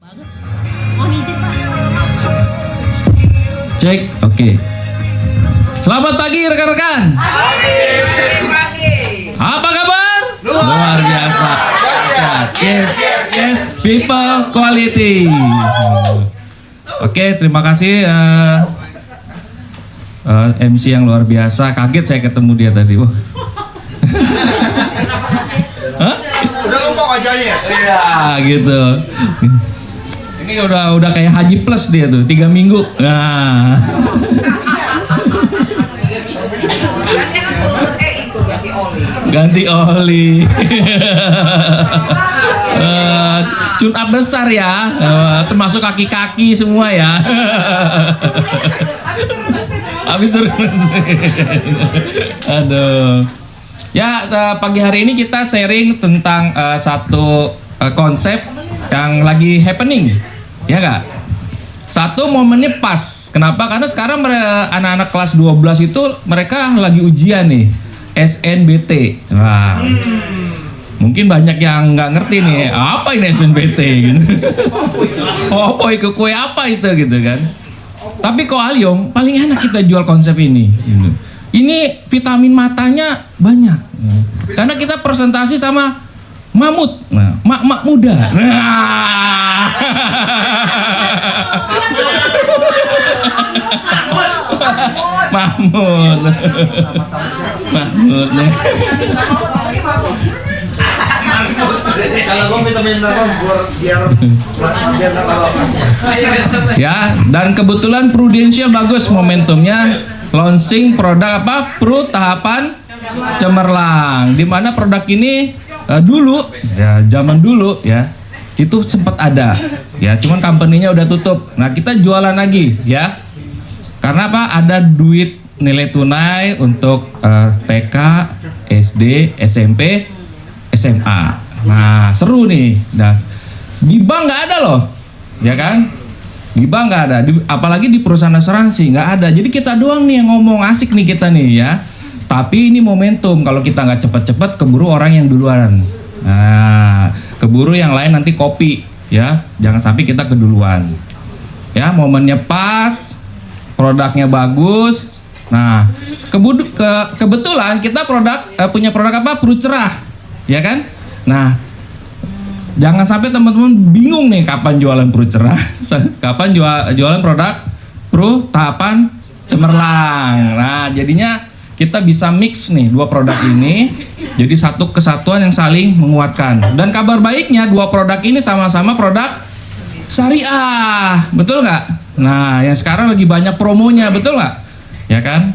Mohon izin Pak. Cek, oke. Selamat pagi rekan-rekan. Apa kabar? Luar biasa. Yes, people quality. Oke, terima kasih MC yang luar biasa. Kaget saya ketemu dia tadi. Wah. Hah? Udah lupa wajahnya. Iya, gitu. Ini udah kayak haji plus dia tuh, 3 minggu. Nah. Ganti oli. Tune up besar ya, termasuk kaki-kaki semua ya. Habis turun. Aduh. Ya, pagi hari ini kita sharing tentang satu konsep yang lagi happening. Ya nggak? Satu momennya pas. Kenapa? Karena sekarang anak-anak kelas 12 itu mereka lagi ujian nih. SNBT. Wah. Mungkin banyak yang nggak ngerti nih. Apa ini SNBT gitu. Apa itu kue apa itu gitu kan. Tapi kok Aliong paling enak kita jual konsep ini gitu. Ini vitamin matanya banyak. Karena kita presentasi sama mamut, nah, mak muda. Nah. Mahmud. Kalau gue vitamin apa biar Ya, dan kebetulan Prudential bagus momentumnya launching produk apa? Pro tahapan cemerlang. Di mana produk ini dulu ya zaman dulu ya itu sempat ada ya, cuman company-nya udah tutup. Nah, kita jualan lagi ya. Karena apa? Ada duit nilai tunai untuk TK, SD, SMP, SMA. Nah, seru nih. Nah, di bank nggak ada loh, ya kan? Di bank nggak ada, apalagi di perusahaan asuransi nggak ada. Jadi kita doang nih yang ngomong, asik nih kita nih ya. Tapi ini momentum, kalau kita nggak cepet-cepet keburu orang yang duluan. Nah, keburu yang lain nanti kopi ya. Jangan sampai kita keduluan. Ya, momennya pas, produknya bagus. Nah, kebetulan kita punya produk apa? Perut cerah, ya kan? Nah, jangan sampai teman-teman bingung nih kapan jualan perut cerah, kapan jualan produk Pro tahapan cemerlang. Nah, jadinya kita bisa mix nih dua produk ini jadi satu kesatuan yang saling menguatkan. Dan kabar baiknya dua produk ini sama-sama produk syariah, betul nggak? Nah, yang sekarang lagi banyak promonya, betul nggak? Ya kan?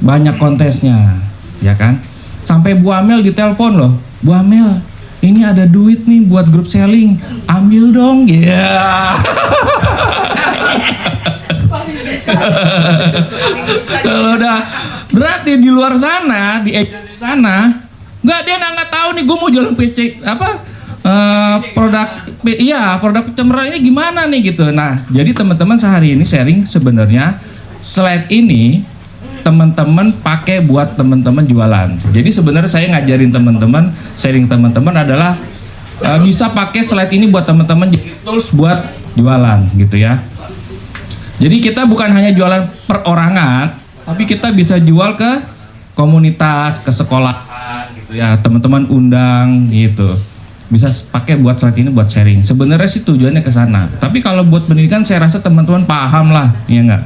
Banyak kontesnya, ya kan? Sampai Bu Amel ditelepon loh, Bu Amel, ini ada duit nih buat grup selling, ambil dong, ya. Yeah. Kalau udah berarti di luar sana, di sana, dia nggak tahu nih gue mau jualan PC apa produk cemerlang ini gimana nih gitu. Nah, jadi teman-teman sehari ini sharing sebenarnya slide ini teman-teman pakai buat teman-teman jualan. Jadi sebenarnya saya ngajarin teman-teman, sharing teman-teman adalah bisa pakai slide ini buat teman-teman jadi tools buat jualan gitu ya. Jadi kita bukan hanya jualan perorangan, tapi kita bisa jual ke komunitas, ke sekolahan gitu ya. Teman-teman undang gitu. Bisa pakai buat slide ini buat sharing. Sebenarnya sih tujuannya ke sana. Tapi kalau buat pendidikan saya rasa teman-teman paham lah, ya enggak?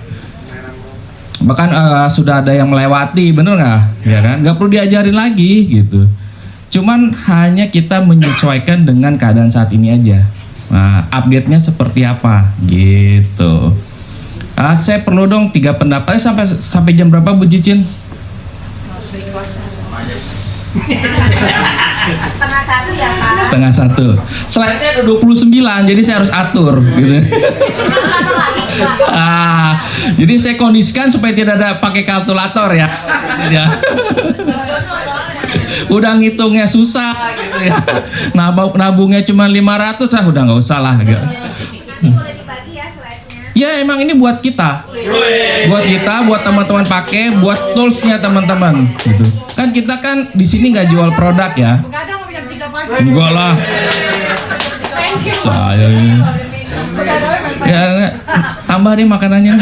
Bahkan sudah ada yang melewati, bener nggak? Ya kan? Nggak perlu diajarin lagi gitu. Cuman hanya kita menyesuaikan dengan keadaan saat ini aja. Nah, update-nya seperti apa gitu. Saya perlu dong 3 pendapat sampai jam berapa Bu Cicin? Setengah satu. Slide-nya ada 29, jadi saya harus atur gitu. Jadi saya kondisikan supaya tidak ada pakai kalkulator ya. Udah ngitungnya susah gitu ya. Nabungnya cuma 500 udah nggak usah lah gitu. Ya emang ini buat kita, buat teman-teman pakai, buat toolsnya teman-teman, gitu. Kan kita kan di sini nggak jual produk ya. Enggak lah. Saya ini. Ya, tambah deh makanannya.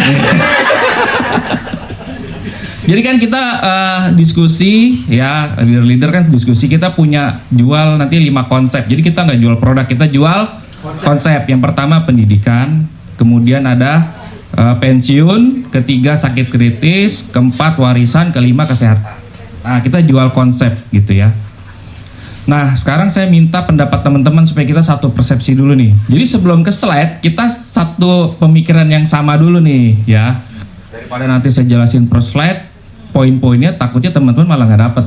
Jadi kan kita diskusi ya, leader kan diskusi, kita punya jual nanti 5 konsep. Jadi kita nggak jual produk, kita jual konsep. Yang pertama pendidikan, kemudian ada pensiun, ketiga sakit kritis, keempat warisan, kelima kesehatan. Nah, kita jual konsep gitu ya. Nah, sekarang saya minta pendapat teman-teman supaya kita satu persepsi dulu nih. Jadi sebelum ke slide, kita satu pemikiran yang sama dulu nih ya. Daripada nanti saya jelasin per slide, poin-poinnya takutnya teman-teman malah nggak dapet.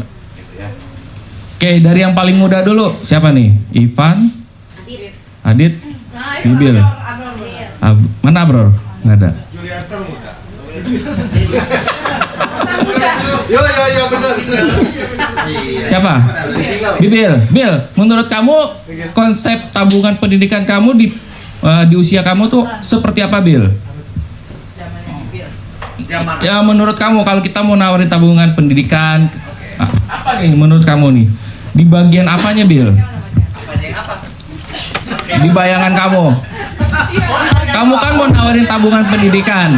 Oke, dari yang paling muda dulu, siapa nih? Ivan? Adit? Bibil? Mana Bro? Nggak ada. Julianter muda. Yo bener. Siapa? Bibil, Bil, menurut kamu konsep tabungan pendidikan kamu di usia kamu tuh seperti apa, Bil? Ya menurut kamu kalau kita mau nawarin tabungan pendidikan, apa nih menurut kamu nih? Di bagian apanya, Bil? Di bayangan kamu. Kamu kan mau nawarin tabungan pendidikan.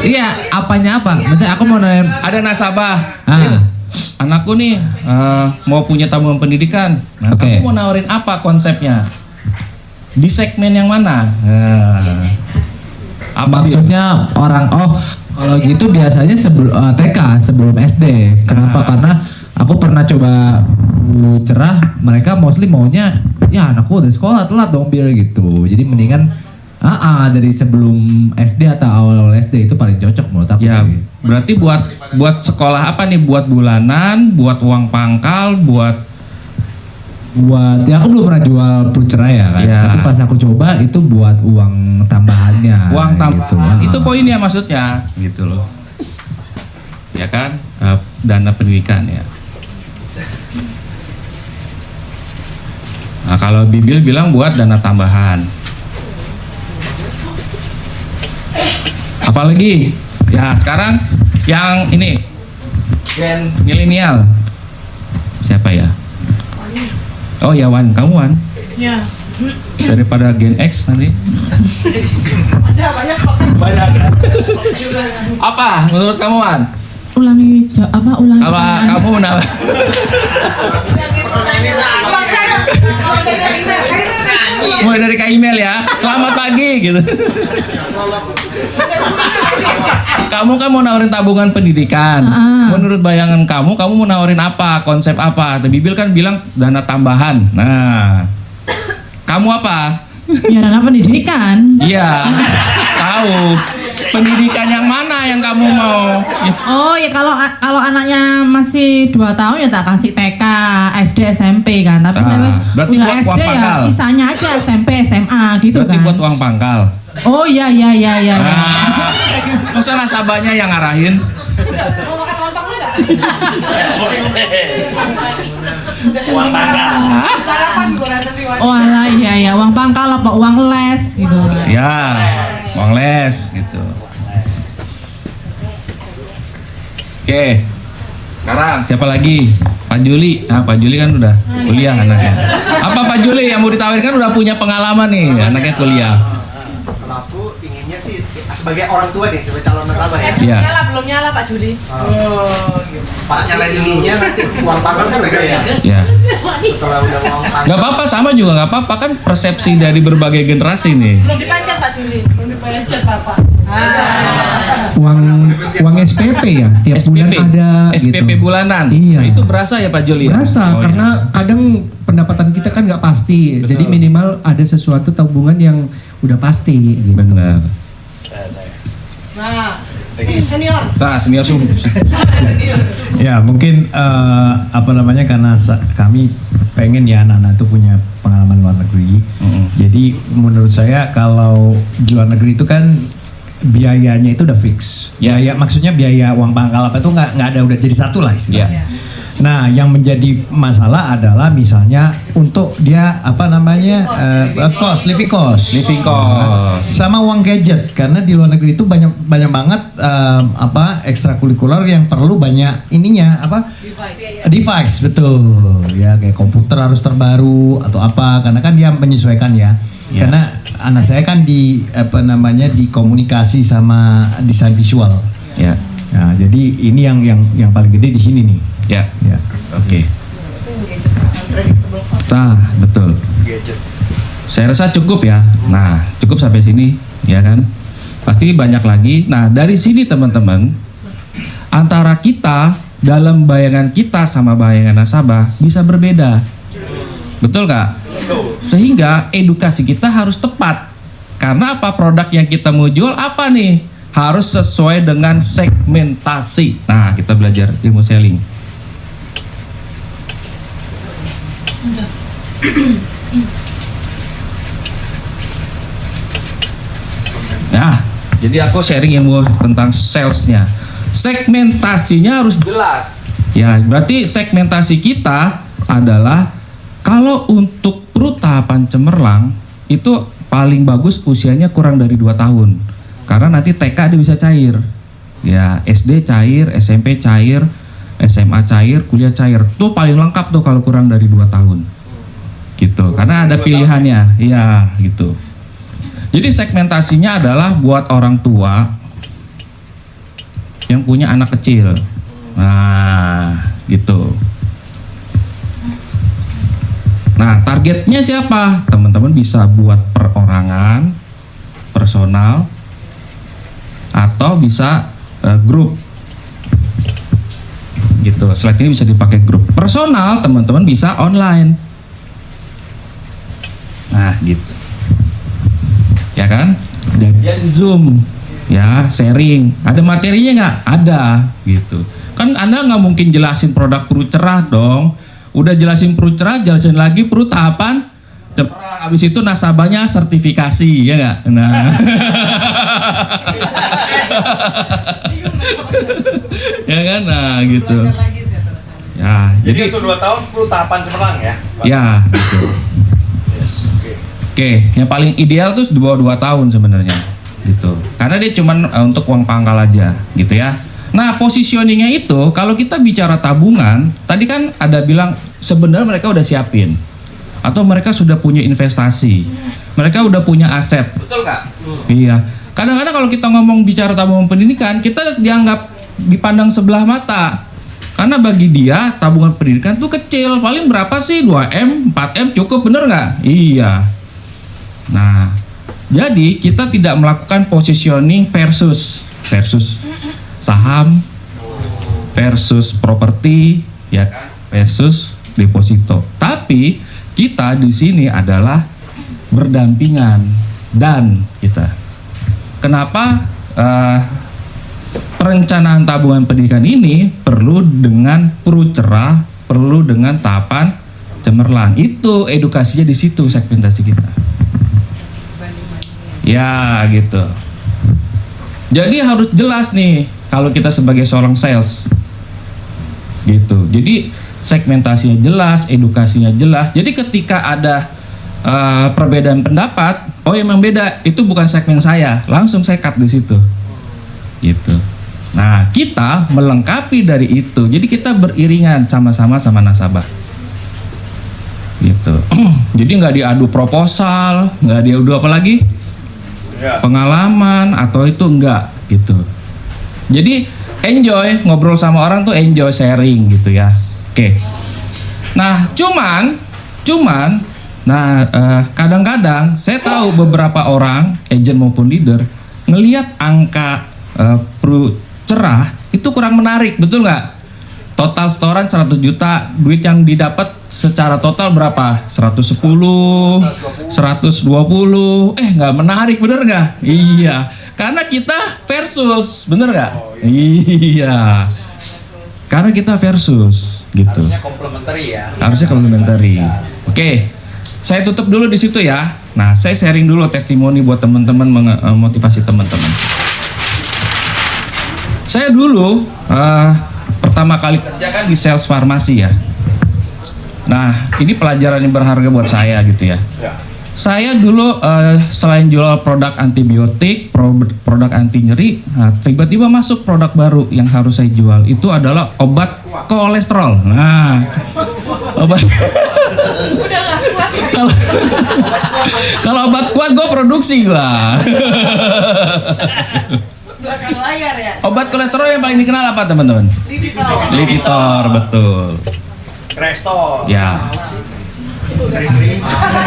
Iya, apanya apa? Misalnya aku mau nanya, Ada nasabah. Ah. Anakku nih mau punya tabungan pendidikan. Nah, Oke. kamu mau nawarin apa konsepnya? Di segmen yang mana? Apa maksudnya orang kalau gitu biasanya sebelum TK, sebelum SD. Kenapa? Karena aku pernah coba cerah, mereka mostly maunya ya anakku udah sekolah telat dong Bil gitu. Jadi mendingan dari sebelum SD atau awal SD itu paling cocok menurut aku. Ya, sih. berarti buat sekolah apa nih? Buat bulanan, buat uang pangkal, buat ya aku belum pernah jual cerai ya kan. Ya. Tapi pas aku coba itu buat uang tambahannya. uang tambahan. Gitu. Itu poinnya maksudnya, gitu loh. Ya kan? Dana pendidikan ya. Nah, kalau Bibil bilang buat dana tambahan. Apalagi? Ya, sekarang yang ini gen milenial. Siapa ya? Oh ya Wan, kamu Wan. Ya. Daripada gen X nanti. Ada banyak stok. Banyak. Apa menurut kamu Wan? Ulangi ulangi. Kalau kamu menawar. Mulai dari Kak Email ya. Selamat pagi gitu. Kamu kan mau nawarin tabungan pendidikan. Menurut bayangan kamu mau nawarin apa? Konsep apa? Bibil kan bilang dana tambahan. Nah, kamu apa? Ya dana pendidikan. Iya, tahu. Pendidikan yang mana yang kamu mau? Ya, Oh ya kalau anaknya masih 2 tahun ya tak kasih TK, SD, SMP kan. Tapi berarti udah buat SD uang ya pangkal. sisanya aja SMP, SMA gitu berarti kan. buat uang pangkal. Oh iya. Masa nasabahnya yang ngarahin? Oh alah iya uang pangkal apa uang les gitu. Ya, uang les gitu. Oke, sekarang siapa lagi? Pak Juli. Nah, Pak Juli kan udah kuliah anaknya. Apa Pak Juli yang mau ditawarin kan udah punya pengalaman nih, anaknya kuliah. Kalau aku inginnya sih sebagai orang tua nih, sebagai calon nasabah ya. Iya. Belum nyala Pak Juli. Pas nyalain ininya nanti uang pangkal kan beda ya. Ya. Setelah udah uang pangkal. Gak apa-apa, sama juga gak apa-apa kan persepsi dari berbagai generasi nih. Belum dipanjat Pak Juli. Belum dipanjat Bapak. Uang SPP ya tiap bulan ada SPP gitu. bulanan. Iya. Nah, itu berasa ya Pak Juli? Berasa Oh, karena iya. kadang pendapatan kita kan nggak pasti. Betul. Jadi minimal ada sesuatu tabungan yang udah pasti gitu. Benar. Nah, senior. Nah, senior sungguh. Ya mungkin karena kami pengen ya anak-anak itu punya pengalaman luar negeri. Jadi menurut saya kalau di luar negeri itu kan biayanya itu udah fix. Ya. Biaya maksudnya biaya uang pangkal apa itu nggak ada, udah jadi satu lah istilahnya. Nah, yang menjadi masalah adalah misalnya untuk dia living cost, sama uang gadget, karena di luar negeri itu banyak banget ekstrakurikuler yang perlu banyak device betul ya, kayak komputer harus terbaru atau apa, karena kan dia menyesuaikan ya. Ya. Karena anak saya kan di di komunikasi sama desain visual. Ya. Nah, jadi ini yang paling gede di sini nih. Ya. Ya. Oke. Nah, betul. Saya rasa cukup ya. Nah, cukup sampai sini, ya kan? Pasti banyak lagi. Nah, dari sini teman-teman, antara kita dalam bayangan kita sama bayangan nasabah bisa berbeda. Betul nggak? Sehingga edukasi kita harus tepat. Karena apa, produk yang kita mau jual apa nih? Harus sesuai dengan segmentasi. Nah, kita belajar ilmu selling. Nah, jadi aku sharing ilmu tentang salesnya. Segmentasinya harus jelas. Ya, berarti segmentasi kita adalah kalau untuk perut tahapan cemerlang itu paling bagus usianya kurang dari 2 tahun. Karena nanti TK dia bisa cair. Ya, SD cair, SMP cair, SMA cair, kuliah cair. Itu paling lengkap tuh kalau kurang dari 2 tahun. Gitu. Karena ada pilihannya. Iya, gitu. Jadi segmentasinya adalah buat orang tua yang punya anak kecil. Nah, gitu. Nah, targetnya siapa? Teman-teman bisa buat perorangan, personal, atau bisa grup. Gitu. Slide ini bisa dipakai grup. Personal, teman-teman bisa online. Nah, gitu. Ya kan? Jadian Zoom, ya, sharing. Ada materinya nggak? Ada, gitu. Kan Anda nggak mungkin jelasin produk perut cerah dong. Udah jelasin perut cerah, jelasin lagi perut tahapan cemerlang. Habis itu nasabahnya sertifikasi, ya nggak? Nah, ya kan? Nah, gitu. Ya, Jadi untuk 2 tahun perlu tahapan cemerlang ya? ya, gitu. Oke, yang paling ideal tuh di bawah 2 tahun sebenarnya, gitu. Karena dia cuman untuk uang pangkal aja, gitu ya. Nah, positioningnya itu kalau kita bicara tabungan, tadi kan ada bilang sebenarnya mereka udah siapin, atau mereka sudah punya investasi, mereka udah punya aset. Betul nggak? Iya. Kadang-kadang kalau kita ngomong bicara tabungan pendidikan, kita dianggap dipandang sebelah mata. Karena bagi dia tabungan pendidikan tuh kecil, paling berapa sih? 2M, 4M cukup, bener nggak? Iya. Nah, jadi kita tidak melakukan positioning versus saham, versus properti, ya kan, versus deposito. Tapi kita di sini adalah berdampingan dan kita. Kenapa perencanaan tabungan pendidikan ini perlu dengan perut cerah, perlu dengan tahapan cemerlang? Itu edukasinya di situ, segmentasi kita. Ya, gitu. Jadi harus jelas nih kalau kita sebagai seorang sales. Gitu. Jadi segmentasinya jelas, edukasinya jelas. Jadi ketika ada perbedaan pendapat, oh emang beda, itu bukan segmen saya, langsung saya cut di situ. Gitu. Nah, kita melengkapi dari itu. Jadi kita beriringan sama-sama sama nasabah. Gitu. Jadi nggak diadu proposal, nggak diadu apa lagi? Pengalaman atau itu enggak gitu. Jadi enjoy ngobrol sama orang tuh, enjoy sharing gitu ya. Oke. Nah, cuman kadang-kadang saya tahu beberapa orang agent maupun leader ngelihat angka perut cerah itu kurang menarik, betul nggak? Total setoran 100 juta, duit yang didapat secara total berapa? 110, 120, nggak menarik, bener nggak? Iya, karena kita versus, bener nggak? Iya, karena kita versus, gitu. Harusnya komplementari ya. Harusnya komplementari. Oke, saya tutup dulu di situ ya. Nah, saya sharing dulu testimoni buat teman-teman, motivasi teman-teman. Saya dulu pertama kali kerja kan di sales farmasi ya. Nah, ini pelajaran yang berharga buat saya gitu ya. Saya dulu selain jual produk antibiotik, produk anti nyeri, nah, tiba-tiba masuk produk baru yang harus saya jual. Itu adalah obat kolesterol. Nah, obat. Udah nggak kuat. Kalau kalau obat kuat gue produksi gue. Belakang layar ya. Obat kolesterol yang paling dikenal apa teman-teman? Lipitor, betul. Resto. Ya.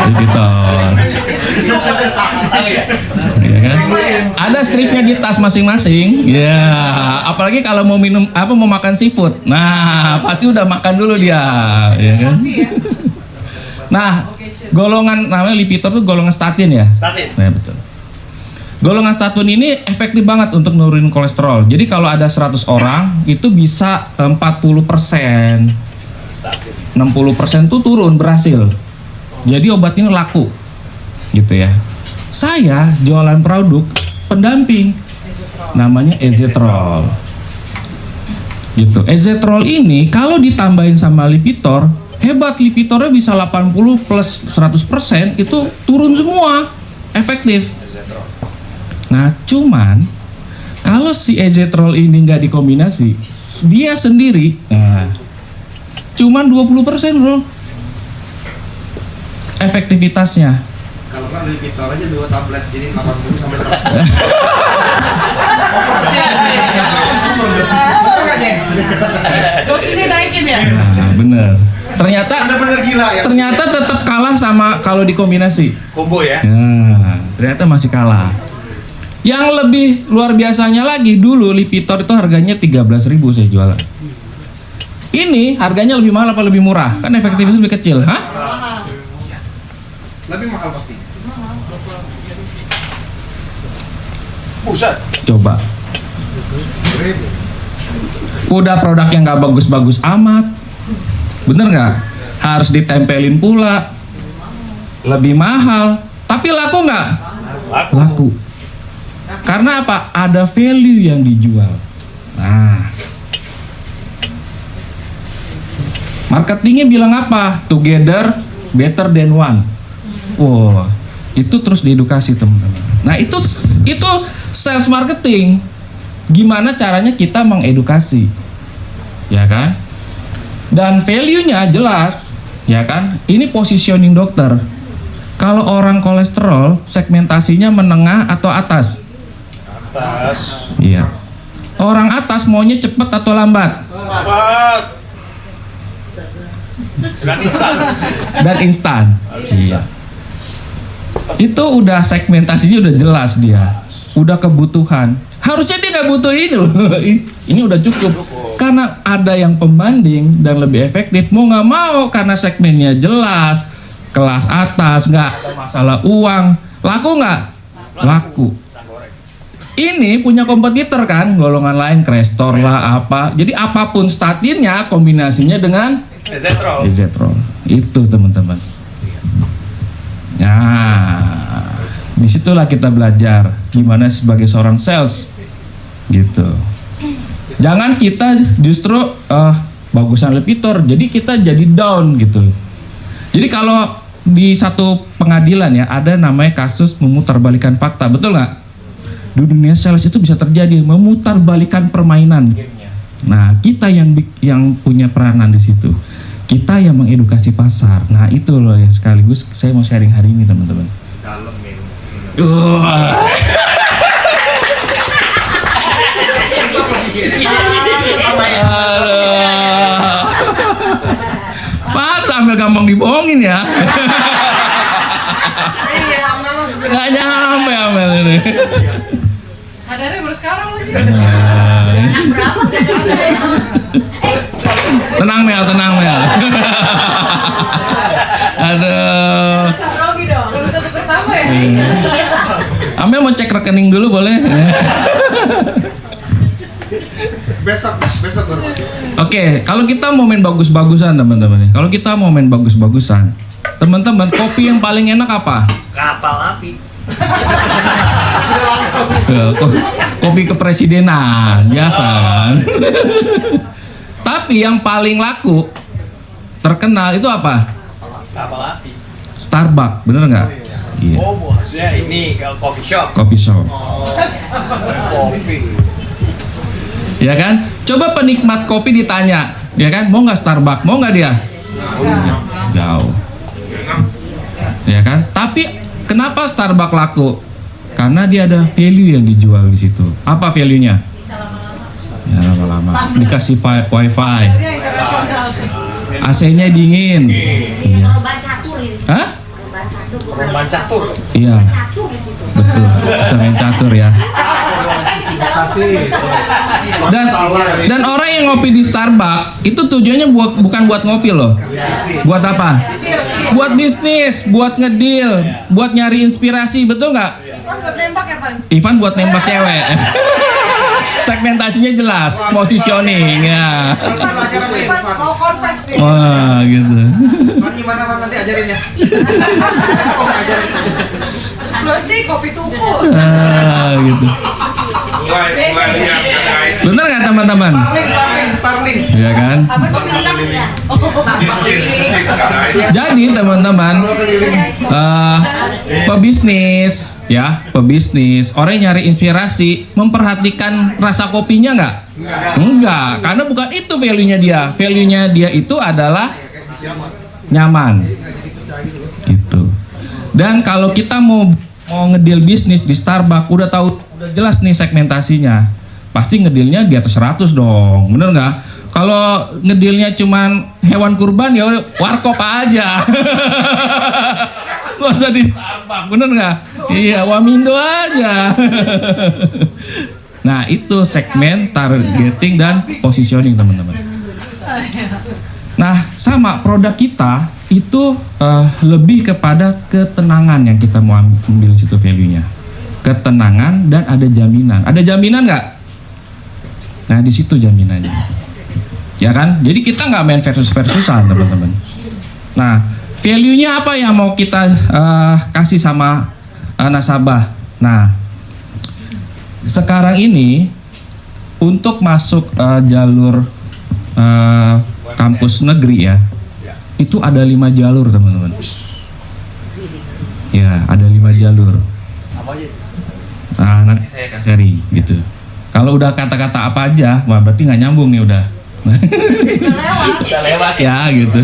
Lipitor. Ya kan? Ada stripnya di tas masing-masing. Ya, apalagi kalau mau minum mau makan seafood. Nah, pasti udah makan dulu dia, ya kan? Nah, golongan namanya Lipitor tuh golongan statin ya. Statin. Nah, betul. Golongan statin ini efektif banget untuk nurunin kolesterol. Jadi kalau ada 100 orang itu bisa 40%, 60% tuh turun berhasil. Jadi obat ini laku, gitu ya. Saya jualan produk pendamping, namanya Ezetrol. Gitu. Ezetrol ini kalau ditambahin sama Lipitor, hebat, Lipitornya bisa 80 plus 100% itu turun semua, efektif. Nah, cuman kalau si Ezetrol ini nggak dikombinasi, dia sendiri, cuman 20% bro, efektivitasnya. Kalau kan Lipitor aja 2 tablet jadi 80 sampai 100. Betul nggak, Jeng? Dosisnya naikin ya. Nah, bener. Bener-bener gila ya. Ternyata tetap kalah sama kalau dikombinasi. Combo ya. Nah, ternyata masih kalah. Yang lebih luar biasanya lagi, dulu Lipitor itu harganya 13.000 saya jualan. Ini harganya lebih mahal apa lebih murah? Kan efektivitasnya lebih kecil, hah? Lebih mahal pasti. Buset. Coba. Udah produk yang nggak bagus-bagus amat, bener nggak? Harus ditempelin pula, lebih mahal, tapi laku nggak? Laku. Karena apa? Ada value yang dijual. Nah, marketingnya bilang apa? Together better than one. Wow, itu terus diedukasi teman-teman. Nah, itu sales marketing. Gimana caranya kita mengedukasi, ya kan? Dan value-nya jelas, ya kan? Ini positioning dokter. Kalau orang kolesterol, segmentasinya menengah atau atas? Atas. Iya. Orang atas maunya cepet atau lambat? Lambat. Dan instan. Dan instan. Iya. Itu udah segmentasinya udah jelas dia. Udah kebutuhan. Harusnya dia nggak butuh ini loh. Ini udah cukup. Karena ada yang pembanding dan lebih efektif. Mau nggak mau karena segmennya jelas. Kelas atas, nggak ada masalah uang. Laku nggak? Laku. Ini punya kompetitor kan, golongan lain, Crestor lah apa. Jadi apapun statinnya, kombinasinya dengan Ezetrol. Itu teman-teman. Nah, disitulah kita belajar gimana sebagai seorang sales, gitu. Jangan kita justru bagusan Lipitor, jadi kita jadi down gitu. Jadi kalau di satu pengadilan ya ada namanya kasus memutarbalikkan fakta, betul nggak? Di dunia sales itu bisa terjadi memutarbalikkan permainan. Nah, kita yang punya peranan di situ. Kita yang mengedukasi pasar. Nah, itu loh yang sekaligus saya mau sharing hari ini, teman-teman. Dalam nih. Pas sambil gampang dibohongin ya. Iya, memang sebenarnya. Nggak nyampe Amel ini. Sadarnya baru sekarang lagi. Berapa udah Tenang Mel. Aduh. Rogi dong. Baru satu pertama ya. Amel mau cek rekening dulu boleh? Besok baru. Oke, kalau kita mau main bagus-bagusan teman-teman. Kalau kita mau main bagus-bagusan, teman-teman, kopi yang paling enak apa? Kapal api. Langsung. Kopi kepresidenan, biasa kan? Tapi yang paling laku, terkenal itu apa? Kapal api. Starbucks, bener nggak? Iya. Oh, maksudnya ini coffee shop. Kopi shop. Kopi. Ya kan? Coba penikmat kopi ditanya, ya kan? Mau nggak Starbucks? Mau nggak dia? Jauh. ya kan? Tapi kenapa Starbucks laku? Karena dia ada value yang dijual di situ. Apa value-nya? Ya lama-lama dikasih wifi, Ini internasional. AC-nya dingin. Iya. Perlombaan catur ini. Hah? Perlombaan catur. Iya, Catur di situ. betul. Bisa main catur ya. Dan orang yang ngopi di Starbucks itu tujuannya bukan buat ngopi loh. Buat apa? Buat bisnis, buat ngedil, buat nyari inspirasi, betul nggak? Ivan buat nembak ya, Pan? Ivan buat nembak cewek. Segmentasinya jelas, positioning ya. Ivan mau confess nih. Wah, gitu. Pan gimana Pan, nanti ajarin ya. Oh, ajarin. Lo sih kopi tuku. Gitu. Bener nggak teman-teman? Starling. Ya kan? Apa sih bilang ya? Jadi teman-teman, pebisnis ya, pebisnis orang yang nyari inspirasi memperhatikan rasa kopinya nggak? Enggak, karena bukan itu value-nya dia. Value-nya dia itu adalah nyaman, gitu. Dan kalau kita mau ngedil bisnis di Starbucks, udah jelas nih segmentasinya. Pasti ngedilnya di atas 100 dong, bener nggak? Kalau ngedilnya cuman hewan kurban ya udah warkop aja. Gak usah di Starbucks, bener nggak? Iya, Wamindo aja. Nah itu segmen targeting dan positioning teman-teman. Nah sama produk kita itu lebih kepada ketenangan yang kita mau ambil situ value-nya. Ketenangan dan ada jaminan. Ada jaminan nggak? Nah di situ jaminannya. Ya kan? Jadi kita nggak main versus-versusan teman-teman. Nah value-nya apa yang mau kita kasih sama nasabah? Nah sekarang ini untuk masuk jalur kampus negeri ya, itu ada 5 jalur teman-teman. Ya ada 5 jalur. Nah nanti saya akan sharing gitu. Kalau udah kata-kata apa aja, wah berarti nggak nyambung nih udah. Udah lewat ya gitu.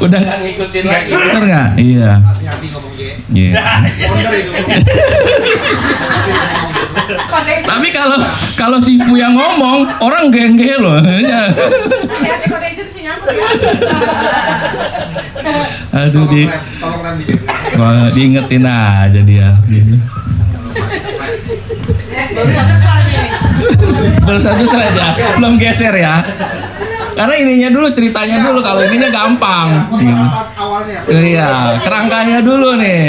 Udah nggak ngikutin lagi, bener nggak? Iya. Iya. Tapi kalau si Fu yang ngomong, orang geng-geng loh. Hati-hati kode agent sih nyangkut ya. Aduh Tolong nanti. wah, diingetin aja dia. Gitu. Baru satu saja, belum geser ya. Karena ininya dulu, ceritanya dulu. Kalau ininya gampang. Gitu. Awalnya. Iya,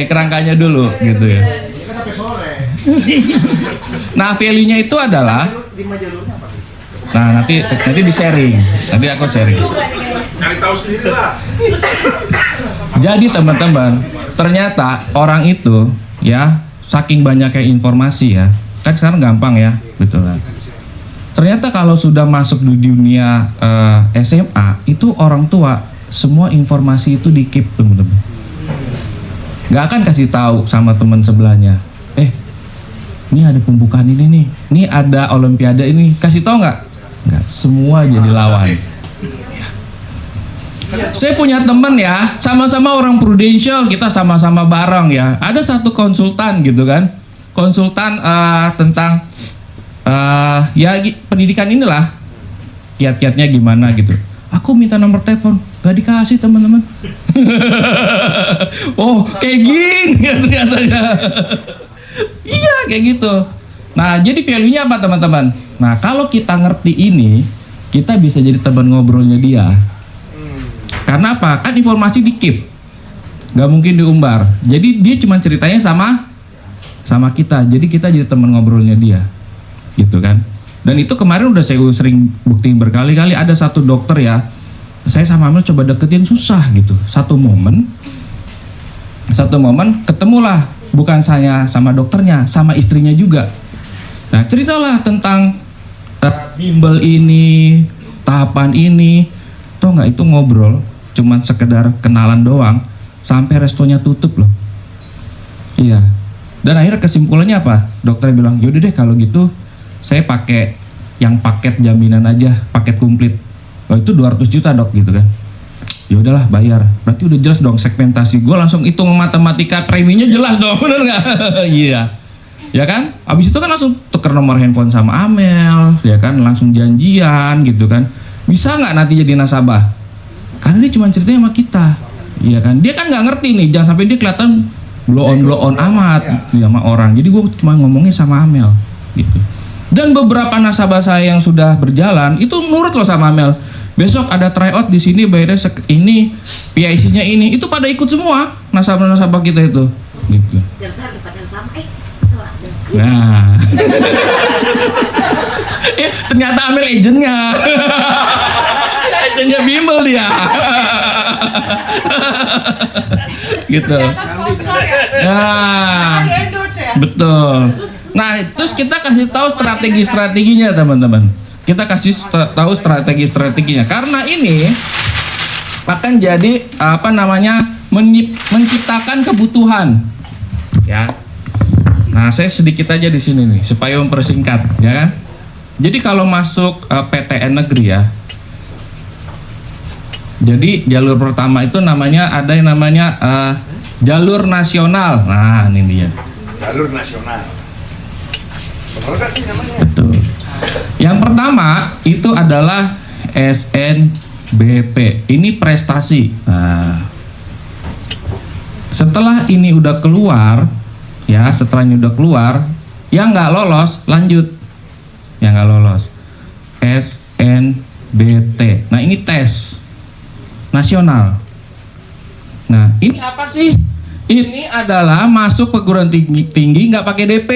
kerangkanya dulu gitu ya. Nah, value-nya itu adalah, 5 jalurnya apa? nah nanti di sharing, nanti aku sharing. Cari tahu sendiri lah. Jadi teman-teman, ternyata orang itu ya saking banyaknya informasi ya, kan sekarang gampang ya, betul kan? Ternyata kalau sudah masuk di dunia SMA itu orang tua semua informasi itu di keep teman-teman. Gak akan kasih tahu sama teman sebelahnya. Ini ada pembukaan ini nih, ini ada olimpiade ini, kasih tahu nggak? Nggak, semua jadi lawan. Saya punya teman ya, sama-sama orang Prudential, kita sama-sama bareng ya. Ada satu konsultan gitu kan, konsultan tentang ya pendidikan inilah, kiat-kiatnya gimana gitu. Aku minta nomor telepon, gak dikasih teman-teman. Oh kayak gini ya ternyata ya. Iya kayak gitu. Nah jadi value-nya apa teman-teman? Nah kalau kita ngerti ini, kita bisa jadi teman ngobrolnya dia. Karena apa? Kan informasi di keep, nggak mungkin diumbar. Jadi dia cuma ceritanya sama kita. Jadi kita jadi teman ngobrolnya dia, gitu kan? Dan itu kemarin udah saya sering buktiin berkali-kali. Ada satu dokter ya, saya sama Amel coba deketin susah gitu. Satu momen ketemulah, bukan saya sama dokternya, sama istrinya juga. Nah ceritalah tentang bimbel ini, tahapan ini. Tau nggak itu ngobrol cuman sekedar kenalan doang sampai restonya tutup loh. Iya. Dan akhirnya kesimpulannya apa? Dokter bilang, yaudah deh kalau gitu saya pakai yang paket jaminan aja, paket komplit. Oh itu 200 juta dok gitu kan. Ya udahlah bayar. Berarti udah jelas dong segmentasi. Gue langsung hitung matematika preminya jelas dong, bener nggak? Iya. Ya kan? Abis itu kan langsung tuker nomor handphone sama Amel, ya kan? Langsung janjian gitu kan. Bisa nggak nanti jadi nasabah? Karena dia cuma ceritanya sama kita, iya kan? Dia kan nggak ngerti nih, jangan sampai dia kelihatan blow on amat sama orang. Jadi gue cuma ngomongnya sama Amel, gitu. Dan beberapa nasabah saya yang sudah berjalan itu nurut loh sama Amel. Besok ada tryout di sini, bayarnya ini, PIC-nya ini, itu pada ikut semua nasabah-nasabah kita itu, gitu. Nah, ternyata Amel agentnya, agentnya bimbel dia, gitu. Ternyata sponsor ya. Nah, Di endorse ya. betul. Nah, terus kita kasih tahu strategi-strateginya teman-teman. Kita kasih tahu strategi-strateginya karena ini akan jadi menciptakan kebutuhan, ya. Nah, saya sedikit aja di sini nih supaya mempersingkat, ya kan? Jadi kalau masuk PTN negeri ya. Jadi jalur pertama itu ada yang namanya jalur nasional. Nah, ini dia. Jalur nasional. Betul kan sih namanya? Betul. Yang pertama itu adalah SNBP. Ini prestasi. Nah, setelah ini udah keluar, ya setelah ini udah keluar, yang nggak lolos lanjut, yang nggak lolos SNBT. Nah ini tes nasional. Nah ini apa sih? Ini adalah masuk perguruan tinggi nggak pakai DP,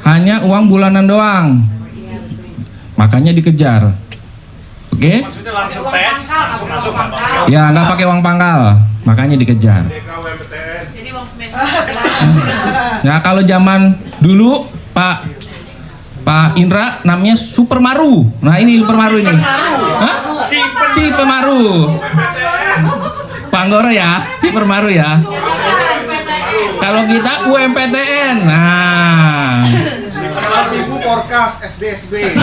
hanya uang bulanan doang, makanya dikejar. Oke? Maksudnya langsung tes, langsung masuk nggak apa-apa. Ya nggak pakai uang pangkal, makanya dikejar. Jadi uang semester. Nah kalau zaman dulu Pak Indra namanya Super Maru. Nah ini Super Maru ini. Hah? Si Pemaru. Pak Anggoro ya, si Permaru ya. Kalau kita UMPTN. Nah. Sibu Forecast SDSB.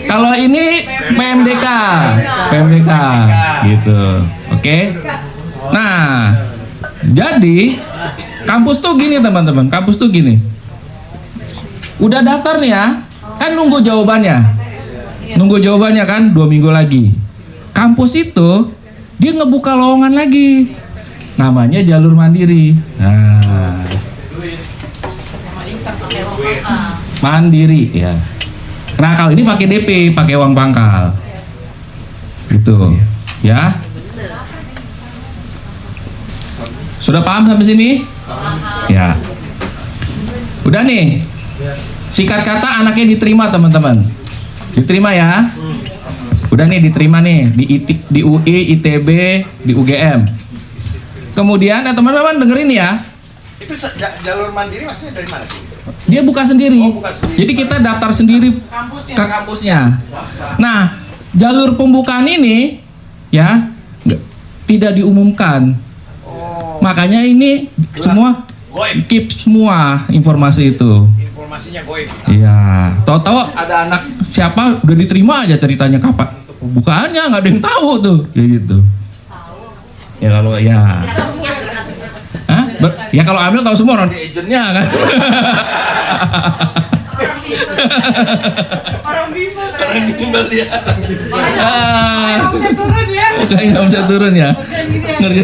Kalau ini PMDK gitu. Oke. Nah, jadi kampus tuh gini teman-teman, kampus tuh gini. Udah daftar nih ya, kan nunggu jawabannya. Nunggu jawabannya kan 2 minggu lagi. Kampus itu dia ngebuka lowongan lagi. Namanya jalur mandiri. Nah. Mandiri ya. Nah, kalau ini pakai DP, pakai uang pangkal. Gitu. Ya. Sudah paham sampai sini? Ya. Udah nih. Singkat kata anaknya diterima teman-teman. Diterima ya. Udah nih diterima nih di UI, ITB, di UGM. Kemudian teman-teman dengerin ya. Itu jalur mandiri maksudnya dari mana sih? Dia buka sendiri. Oh, buka sendiri. Jadi kita daftar sendiri ke kampusnya. Nah, jalur pembukaan ini ya tidak diumumkan. Makanya ini semua Goib. keep semua informasi itu. Informasinya goib. Iya. Tahu-tahu ada anak siapa udah diterima aja ceritanya kapan pembukaannya nggak ada yang tahu tuh kayak gitu. Ya kalau ya. Hah? Ya kalau Amel tahu semua orang di agentnya kan. Orang bimbel. Orang bimbel dia. Orang bisa turun ya. Kayaknya omset turun ya. Ngerti?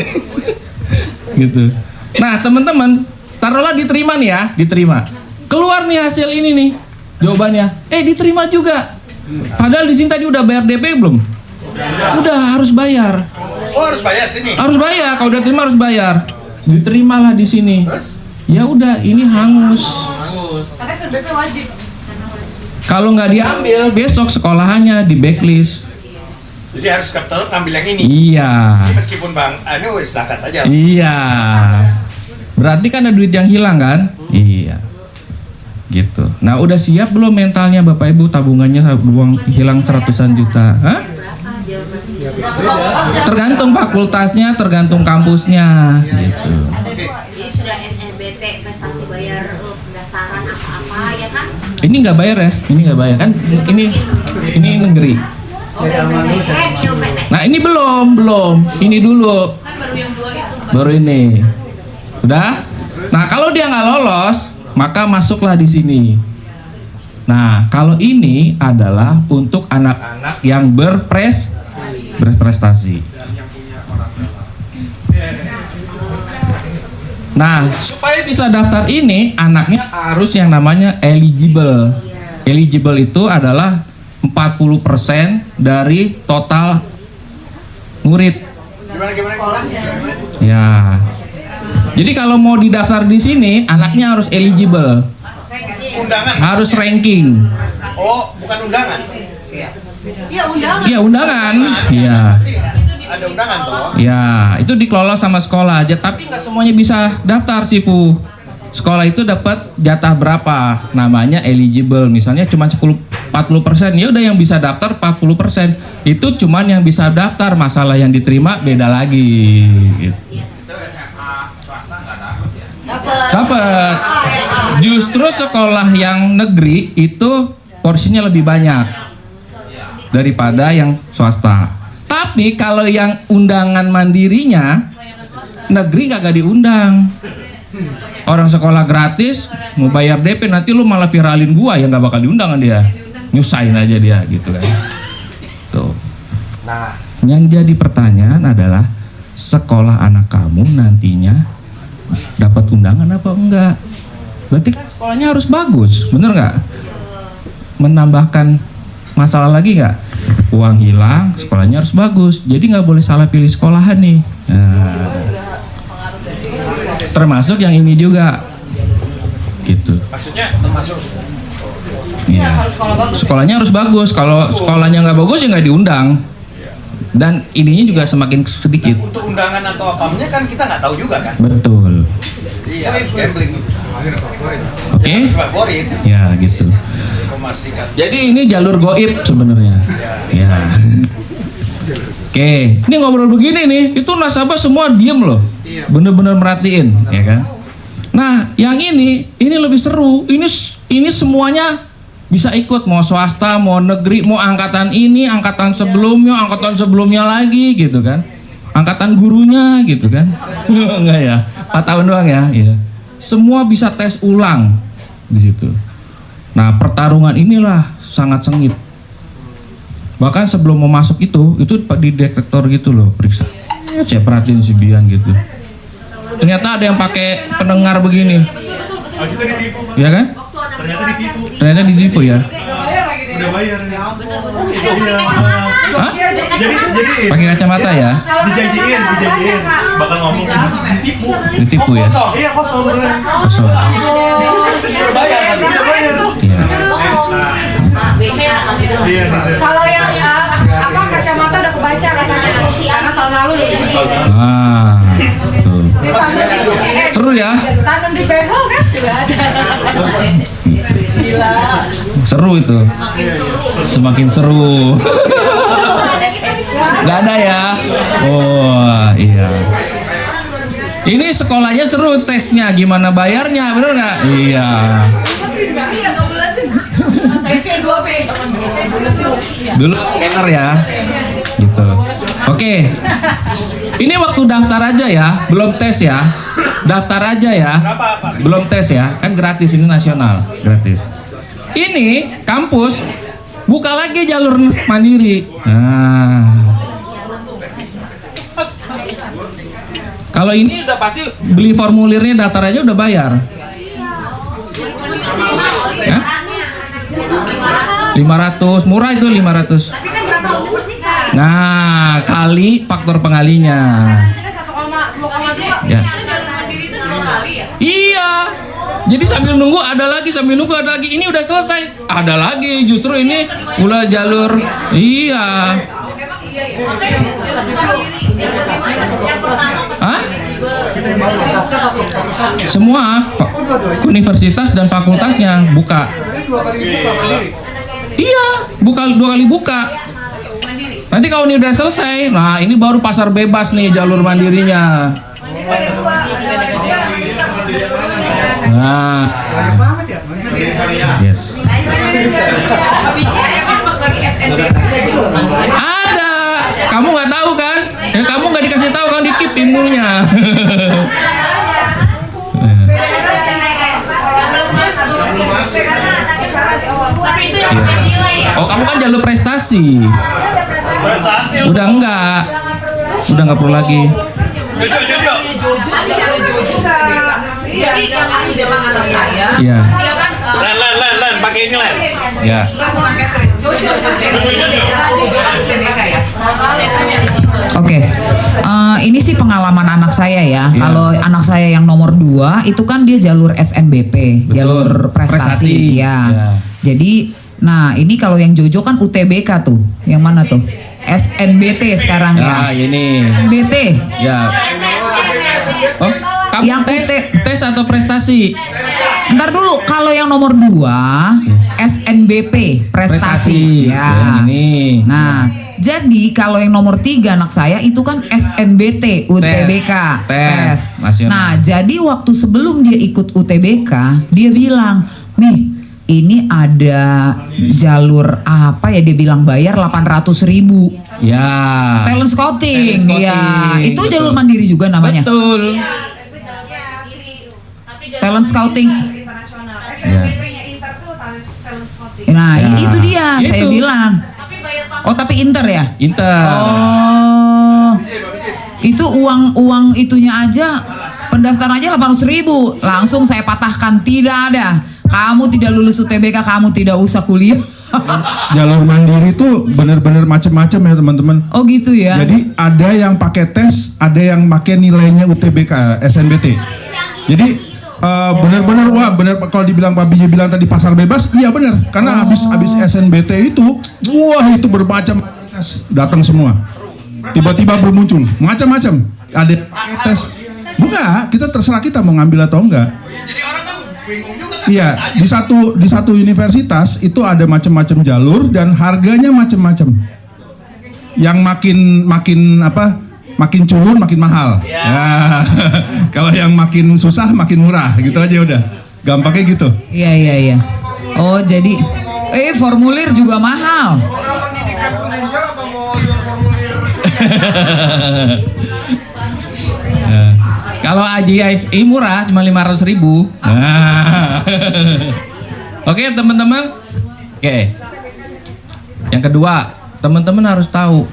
Gitu. Nah teman-teman, taruhlah diterima nih ya, diterima. Keluar nih hasil ini nih, jawabannya. Diterima juga. Padahal di sini tadi udah bayar DP belum? Udah harus bayar. Oh harus bayar sini. Harus bayar. Kalau udah terima harus bayar. Diterimalah di sini. Ya udah, ini hangus. Karena SNBP wajib. Kalau nggak diambil, besok sekolahannya di blacklist. Jadi harus tetap ngambil yang ini. Iya. Jadi meskipun bang, zakat aja. Iya. Berarti kan ada duit yang hilang kan? Iya. Gitu. Nah, udah siap belum mentalnya Bapak Ibu tabungannya uang hilang seratusan juta? Hah? Tergantung fakultasnya, tergantung kampusnya. Gitu. Jadi sudah SNBT prestasi bayar pendaftaran apa-apa ya kan? Ini nggak bayar ya? Ini nggak bayar kan? Ini negeri. Nah ini belum. Ini dulu. Baru ini. Udah? Nah kalau dia nggak lolos, maka masuklah di sini. Nah kalau ini adalah untuk anak-anak yang berprestasi. Nah supaya bisa daftar ini, anaknya harus yang namanya eligible. Eligible itu adalah 40% dari total murid. Ya. Jadi kalau mau didaftar di sini, anaknya harus eligible. Undangan. Harus ranking. Oh, bukan undangan. Iya undangan. Iya, undangan. Iya. Ada undangan toh. Ya, itu dikelola sama sekolah aja, tapi nggak semuanya bisa daftar sih, Bu. Sekolah itu dapat jatah berapa? Namanya eligible. Misalnya cuma 40%. Ya udah yang bisa daftar 40%. Itu cuman yang bisa daftar, masalah yang diterima beda lagi gitu. Dapat. Justru sekolah yang negeri itu porsinya lebih banyak daripada yang swasta. Tapi kalau yang undangan mandirinya, negeri kagak diundang. Orang sekolah gratis, mau bayar DP, nanti lu malah viralin gua, ya nggak bakal diundang kan dia. Nyusahin aja dia gitu kan. Tuh. Nah, Yang jadi pertanyaan adalah sekolah anak kamu nantinya dapat undangan apa enggak? Berarti kan sekolahnya harus bagus, bener nggak? Menambahkan masalah lagi nggak? Uang hilang, sekolahnya harus bagus. Jadi nggak boleh salah pilih sekolahan nih. Nah, termasuk yang ini juga, gitu. maksudnya termasuk Ya. Sekolahnya harus bagus. Kalau sekolahnya nggak bagus ya nggak diundang. Dan ininya juga semakin sedikit. untuk undangan atau apanya kan kita nggak tahu juga kan. Betul. Iya, harus gambling. Oke? Favorit. Ya gitu. Memastikan. Jadi ini jalur goib sebenarnya. Ya. Oke, ini ngobrol begini nih, itu nasabah semua diem loh, bener-bener merhatiin, ya kan? Nah, yang ini lebih seru. Ini semuanya bisa ikut, mau swasta, mau negeri, mau angkatan ini, angkatan sebelumnya lagi, gitu kan? Angkatan gurunya, gitu kan? Enggak ya, 4 tahun doang ya. Iya. Semua bisa tes ulang di situ. Nah, pertarungan inilah sangat sengit. Bahkan sebelum mau masuk itu di detektor gitu loh, periksa. Saya perhatiin si Bian gitu. Ternyata ada yang pakai pendengar begini. Ya kan? Ternyata ditipu ya. Udah bayar ya. Hah? Jadi Pakai kacamata ya? dijanjiin bakal ngomong ditipu. Ditipu ya? Iya kosong beneran. Kosong. Udah bayar kan? Udah bayar. Iya. Iya gitu. Kalau yang apa kacamata udah kebaca katanya karena tahun lalu ya. Ah, tuh. Seru ya? Tanam di behel kan juga ada. Gila. Seru itu. Semakin seru. Gak ada ya? Oh iya. Ini sekolahnya seru, tesnya gimana bayarnya, bener nggak? Iya. Dulu scanner ya, gitu. Oke. Ini waktu daftar aja ya, belum tes ya. Daftar aja ya, belum tes ya, kan gratis, ini nasional, gratis. Ini kampus buka lagi jalur mandiri. Nah, kalau ini udah pasti beli formulirnya, daftar aja udah bayar. Ya? 500, murah itu 500. Nah, kali faktor pengalinya. Ya. Iya. Jadi sambil nunggu ada lagi, Ini udah selesai, ada lagi. Justru ini udah jalur. Iya. Hah? Semua universitas dan fakultasnya buka. Iya, buka 2 kali buka. Nanti kalau ini udah selesai, nah ini baru pasar bebas nih jalur mandirinya. Nah, yes. Emang pas lagi SNBP Ada. Kamu nggak tahu kan? Ya, kamu nggak dikasih tahu kan, dikip ilmunya. Iya. Oh, kamu kan jalur prestasi. Udah enggak perlu lagi. Jadi yang aku zaman anak saya, Iya. dia kan Len, pakai ini Len. Ya. enggak bukan Catherine. TBK ya. Oke, ini sih pengalaman anak saya ya. Iya. Kalau anak saya yang nomor 2 itu kan dia jalur SNBP, Betul. jalur Prestasi. prestasi. Ya. Iya. Jadi, nah ini kalau yang Jojo kan UTBK tuh, yang mana tuh? SNBT sekarang Ya, ya. ini. BT. Ya. Oh, kamu Yang tes atau prestasi? Ntar dulu, kalau yang nomor 2 SNBP prestasi. Prestasi. Ya. Yang ini. Nah, jadi kalau yang nomor 3 anak saya itu kan SNBT UTBK Tes nasional. Nah, jadi waktu sebelum dia ikut UTBK, dia bilang, "Nih, ini ada jalur apa ya, dia bilang bayar 800.000. Ya. Talent scouting. Talent Ya, scouting, itu betul. jalur mandiri juga namanya. Betul. Talent scouting. Ya. Nah, Ya. itu dia saya Itu. bilang. Oh, tapi Inter ya? Inter. Oh, itu uang itunya aja, pendaftaran aja 800.000. Langsung saya patahkan, tidak ada. Kamu tidak lulus UTBK, kamu tidak usah kuliah. Jalur mandiri itu bener-bener macem-macem ya teman-teman. Oh gitu ya. Jadi ada yang pakai tes, ada yang pakai nilainya UTBK, SNBT. Jadi bener-bener wah bener kalau dibilang Pak Biji bilang tadi pasar bebas, iya bener. Karena habis SNBT itu, wah itu bermacam tes datang semua. Tiba-tiba bermuncul macam-macam. Ada pakai tes. Bukan, kita terserah kita mau ngambil atau enggak. Iya, di satu universitas itu ada macam-macam jalur dan harganya macam-macam. Yang makin culun makin mahal. Ya. Kalau yang makin susah makin murah, gitu aja udah. Gampangnya gitu. Iya. Oh jadi, formulir juga mahal. Kalau AJSI murah cuma 500.000. Nah. Oke teman-teman. Oke. Yang kedua, teman-teman harus tahu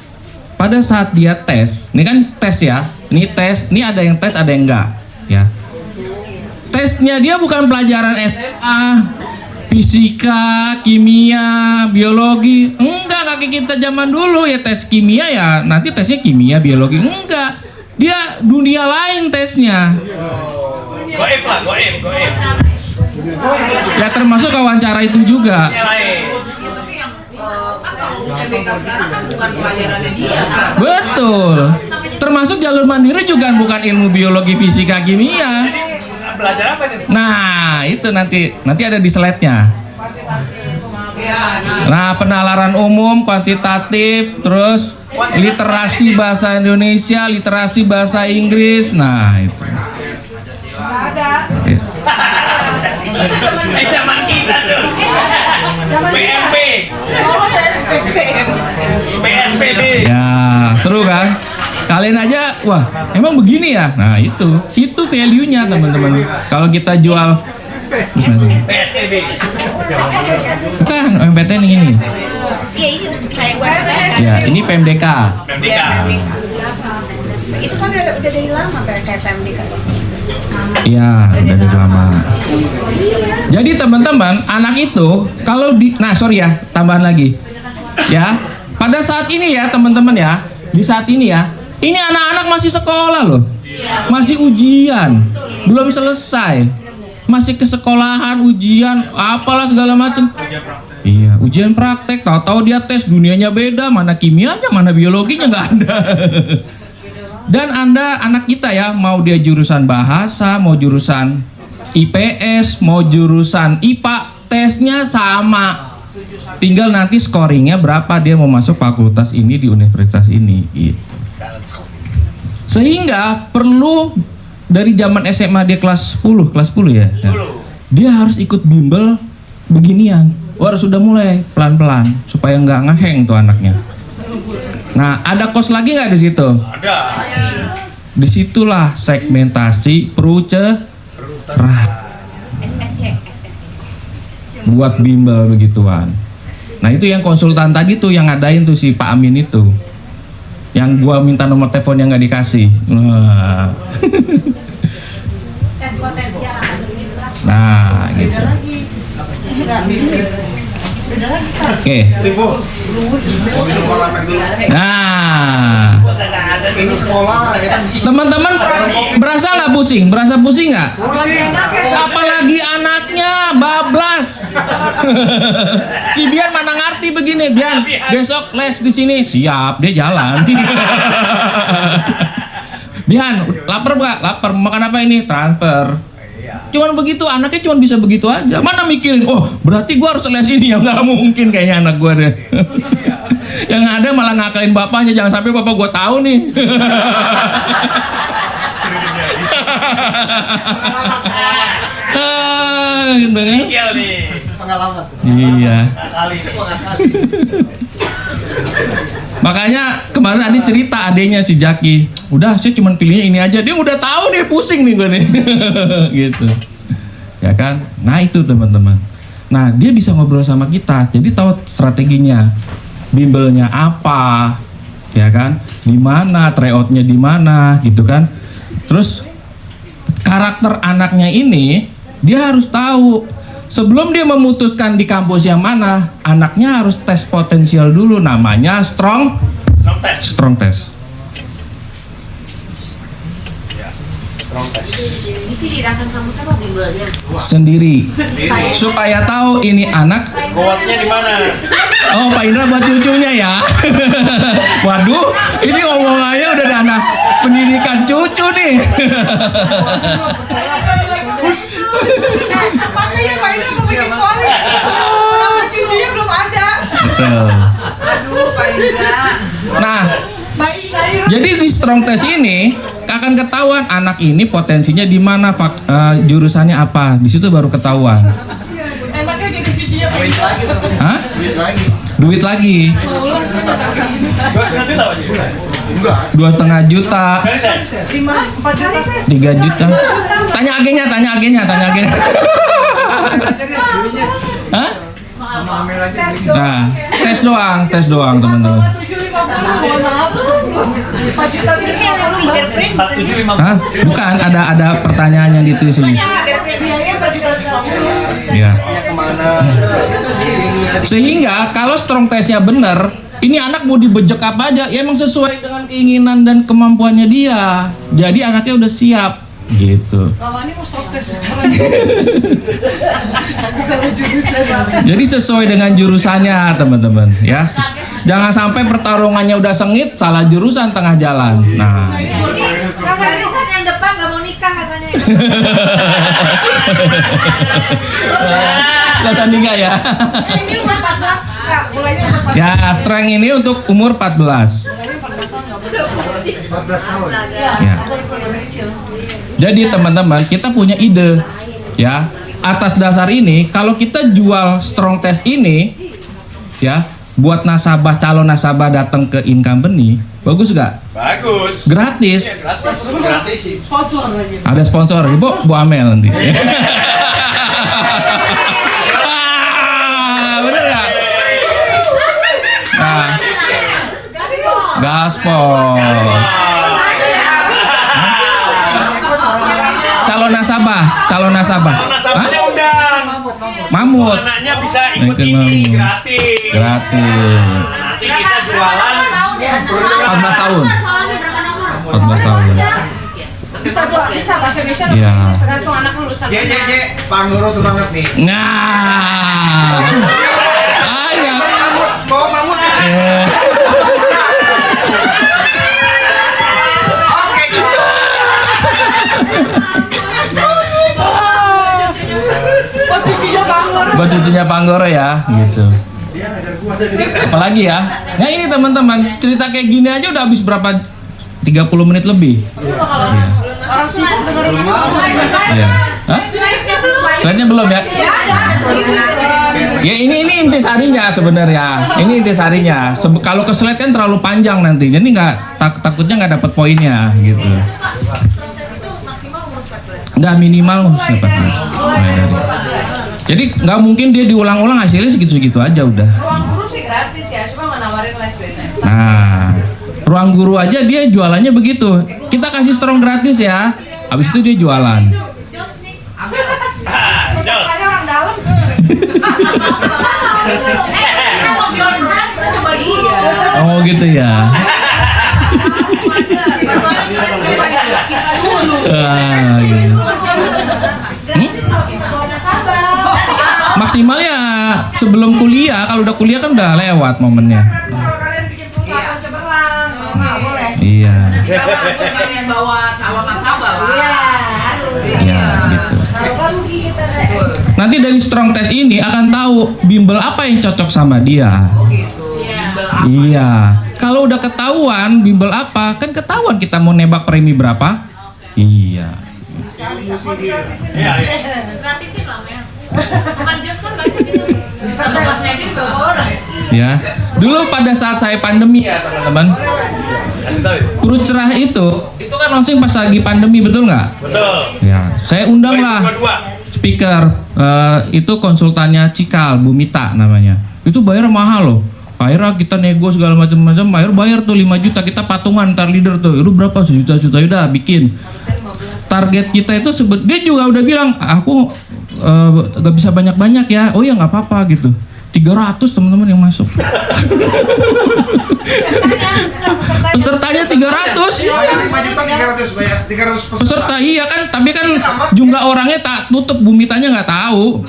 pada saat dia tes, ini kan tes ya. Ini tes, ini ada yang tes, ada yang enggak, ya. Tesnya dia bukan pelajaran SMA, fisika, kimia, biologi. Enggak, kaki kita zaman dulu ya tes kimia ya, nanti tesnya kimia, biologi. Enggak. Dia dunia lain tesnya. Goib lah, goib. Ya termasuk wawancara itu juga. Tapi yang kan kalau UTBK sekarang kan bukan pelajarannya dia kan. Betul. Termasuk jalur mandiri juga bukan ilmu biologi, fisika, kimia. Belajar apa itu? Nah, itu nanti ada di slide-nya. Nah, penalaran umum, kuantitatif, terus literasi bahasa Indonesia, literasi bahasa Inggris. Nah, itu. Yes. Zaman kita tuh. PMP. PSPB. Ya, seru kan? Kalian aja, wah, emang begini ya? Nah, itu value-nya teman-teman. Kalau kita jual PSPB. bukan OMPTN ini. Iya ini untuk kayak gue. Ya, ini PMDK. PMDK. Itu kan udah dari lama kayak PMDK. Iya, udah dari lama. Jadi teman-teman, anak itu kalau sorry ya, tambahan lagi. Ya, pada saat ini ya teman-teman ya, di saat ini ya, ini anak-anak masih sekolah loh, masih ujian, belum selesai, masih ke sekolahan, ujian, apalah segala macam. Iya, ujian praktek, tahu-tahu dia tes dunianya beda, mana kimianya, mana biologinya nggak ada. Dan Anda anak kita ya, mau dia jurusan bahasa, mau jurusan IPS, mau jurusan IPA, tesnya sama. Tinggal nanti scoringnya berapa dia mau masuk fakultas ini di universitas ini. Gitu. Sehingga perlu dari zaman SMA dia kelas 10 ya. Dia harus ikut bimbel beginian. Harus sudah mulai pelan-pelan supaya nggak ngeheng tuh anaknya. Nah, ada kos lagi nggak di situ? Ada. Disitulah segmentasi cerah buat bimbel begituan. Nah, itu yang konsultan tadi tuh yang ngadain tuh si Pak Amin itu, yang gua minta nomor telepon yang nggak dikasih. Nah, gitu. Oke. Nah, Ini sekolah ya kan. teman-teman berasa nggak pusing? Berasa pusing nggak? Apalagi anaknya bablas. Si Bian mana ngerti begini, Bian. Besok les di sini, siap dia jalan. Bian, lapar nggak? Lapar. Makan apa ini? Transfer. Cuman begitu, anaknya cuman bisa begitu aja. Mana mikirin, oh berarti gua harus les ini, yang nggak mungkin kayaknya anak gua deh. Yang ada malah ngakalin bapaknya, jangan sampai bapak gua tahu nih. Gitu kan? Pengalaman. Iya. Kali. Makanya kemarin Adi cerita adenya si Jaki, udah saya cuma pilihnya ini aja, dia udah tahu nih, pusing nih gue nih. Gitu ya kan. Nah itu teman-teman, nah dia bisa ngobrol sama kita, jadi tahu strateginya, bimbelnya apa ya kan, di mana tryoutnya, di mana gitu kan. Terus karakter anaknya ini dia harus tahu sebelum dia memutuskan di kampus yang mana, anaknya harus tes potensial dulu, namanya strong test. Itu dirangkan sama siapa bimbelnya? Sendiri supaya tahu ini anak Kuatnya di mana? oh Pak Indra buat cucunya ya. Waduh, ini omongannya udah dana pendidikan cucu nih. Makanya Pak Indra mau bikin polis. Nama cucunya belum ada. Betul. Aduh, Pak Indra. Nah, jadi di strong test ini akan ketahuan anak ini potensinya di mana, jurusannya apa. Di situ baru ketahuan. Enaknya gini cucunya Pak Duit Indra. lagi tuh. Hah? Duit lagi. Duit lagi. Enggak. 2,5 juta, 4 juta. 3 juta. Tanya agennya. Hah? Nah, tes doang teman-teman. 4 juta fingerprint. Hah? Bukan, ada pertanyaan yang ditulis ini. Biayanya 4 juta. Ya. Kemana? Sehingga kalau strong testnya benar, ini anak mau dibejek apa aja, ya emang sesuai dengan keinginan dan kemampuannya dia. Jadi anaknya udah siap, gitu. Kalau ini mau strong test sekarang. Jadi sesuai dengan jurusannya, teman-teman, ya. Jangan sampai pertarungannya udah sengit, salah jurusan tengah jalan. Nah. Kakak Risan yang depan gak mau nikah katanya. Kelas nikah ya. Ini umur 14. Ya, mulainya umur 14. Ya, strength ini untuk umur 14. Ya. Jadi teman-teman, kita punya ide, ya. Atas dasar ini, kalau kita jual strong test ini, ya, buat nasabah, calon nasabah datang ke incompany, bagus gak? Bagus. Gratis. Gratis sih. Sponsor lagi. Ada sponsor, Bu Amel nanti. Bener gak? Nah, gaspol. Calon nasabah. Nasabahnya undang. Mamut. Anaknya bisa ikut Ikut ini mamut. gratis. Gratis. Nanti kita jualan 14 tahun. 14 tahun. Bisa bahasa Indonesia. Iya. Tergantung anak lulusan. Pak Anggoro semangat nih. Nah. Ayo. Bawa mamut. Buat cucunya Pak Anggoro ya, gitu. Apalagi ya. Nah ini teman-teman, cerita kayak gini aja udah habis berapa? 30 menit lebih. Iya. Orang sibuk dengerin Iya. Hah? Slide-nya belum ya? Ya ini intisarinya sebenarnya. Ini intisarinya. Kalau ke slide kan terlalu panjang nanti. Jadi takutnya nggak dapat poinnya gitu. Nggak, minimal 14. Jadi nggak mungkin dia diulang-ulang, hasilnya segitu-segitu aja udah. Ruang guru sih gratis ya, cuma nggak nawarin les biasanya. Nah, ruang guru aja dia jualannya begitu. Kita kasih strong gratis ya. Habis itu dia jualan. Jos nih. Pesertanya orang dalam. Kalau jual produk kita coba dia. Oh gitu ya. Kita dulu. Gitu. Maksimal ya sebelum kuliah. Kalau udah kuliah kan udah lewat momennya. Kalau kalian bikin perusahaan cemerlang, nggak boleh. Iya. Bagus kalian bawa calon nasabah lah. Iya gitu. Nanti dari strong test ini akan tahu bimbel apa yang cocok sama dia. Iya. Kalau udah ketahuan bimbel apa, kan ketahuan kita mau nebak premi berapa. Iya. Gratisin lah ya. Bukan Jos kan banyak gitu. Satu kelasnya aja berapa orang? Ya. Dulu pada saat saya pandemi ya teman-teman. Guru cerah itu kan launching pas lagi pandemi, betul nggak? Betul. Ya. Saya undang lah speaker, itu konsultannya Cikal, Bu Mita namanya. Itu bayar mahal loh. Akhirnya kita nego segala macam-macam, bayar tuh 5 juta, kita patungan antar leader tuh. Itu berapa? Sejuta-juta, udah bikin. Target kita itu dia juga udah bilang, aku gak bisa banyak-banyak ya. Oh ya nggak apa-apa gitu. 300 teman-teman yang masuk. Pesertanya 300. 5 juta 300 bayar 300 Peserta iya kan, tapi kan jumlah orangnya tak tutup, bumitanya nggak tahu.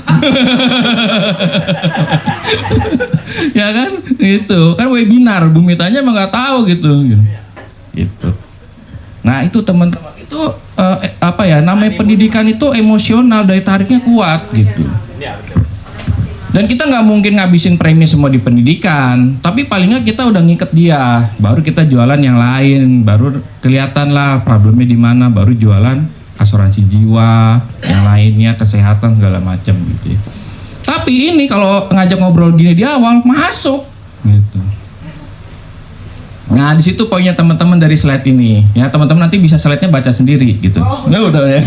Ya kan, itu kan webinar, bumitanya emang nggak tahu gitu. Gitu. Nah itu teman-teman itu apa ya, namanya pendidikan itu emosional, daya tariknya kuat gitu. Dan kita nggak mungkin ngabisin premi semua di pendidikan, tapi paling nggak kita udah ngikat dia, baru kita jualan yang lain, baru kelihatan lah problemnya di mana, baru jualan asuransi jiwa, yang lainnya kesehatan segala macam gitu. Tapi ini kalau ngajak ngobrol gini di awal masuk, gitu. Nah di situ poinnya teman-teman dari slide ini, ya teman-teman nanti bisa slide-nya baca sendiri gitu. Nggak udah ya.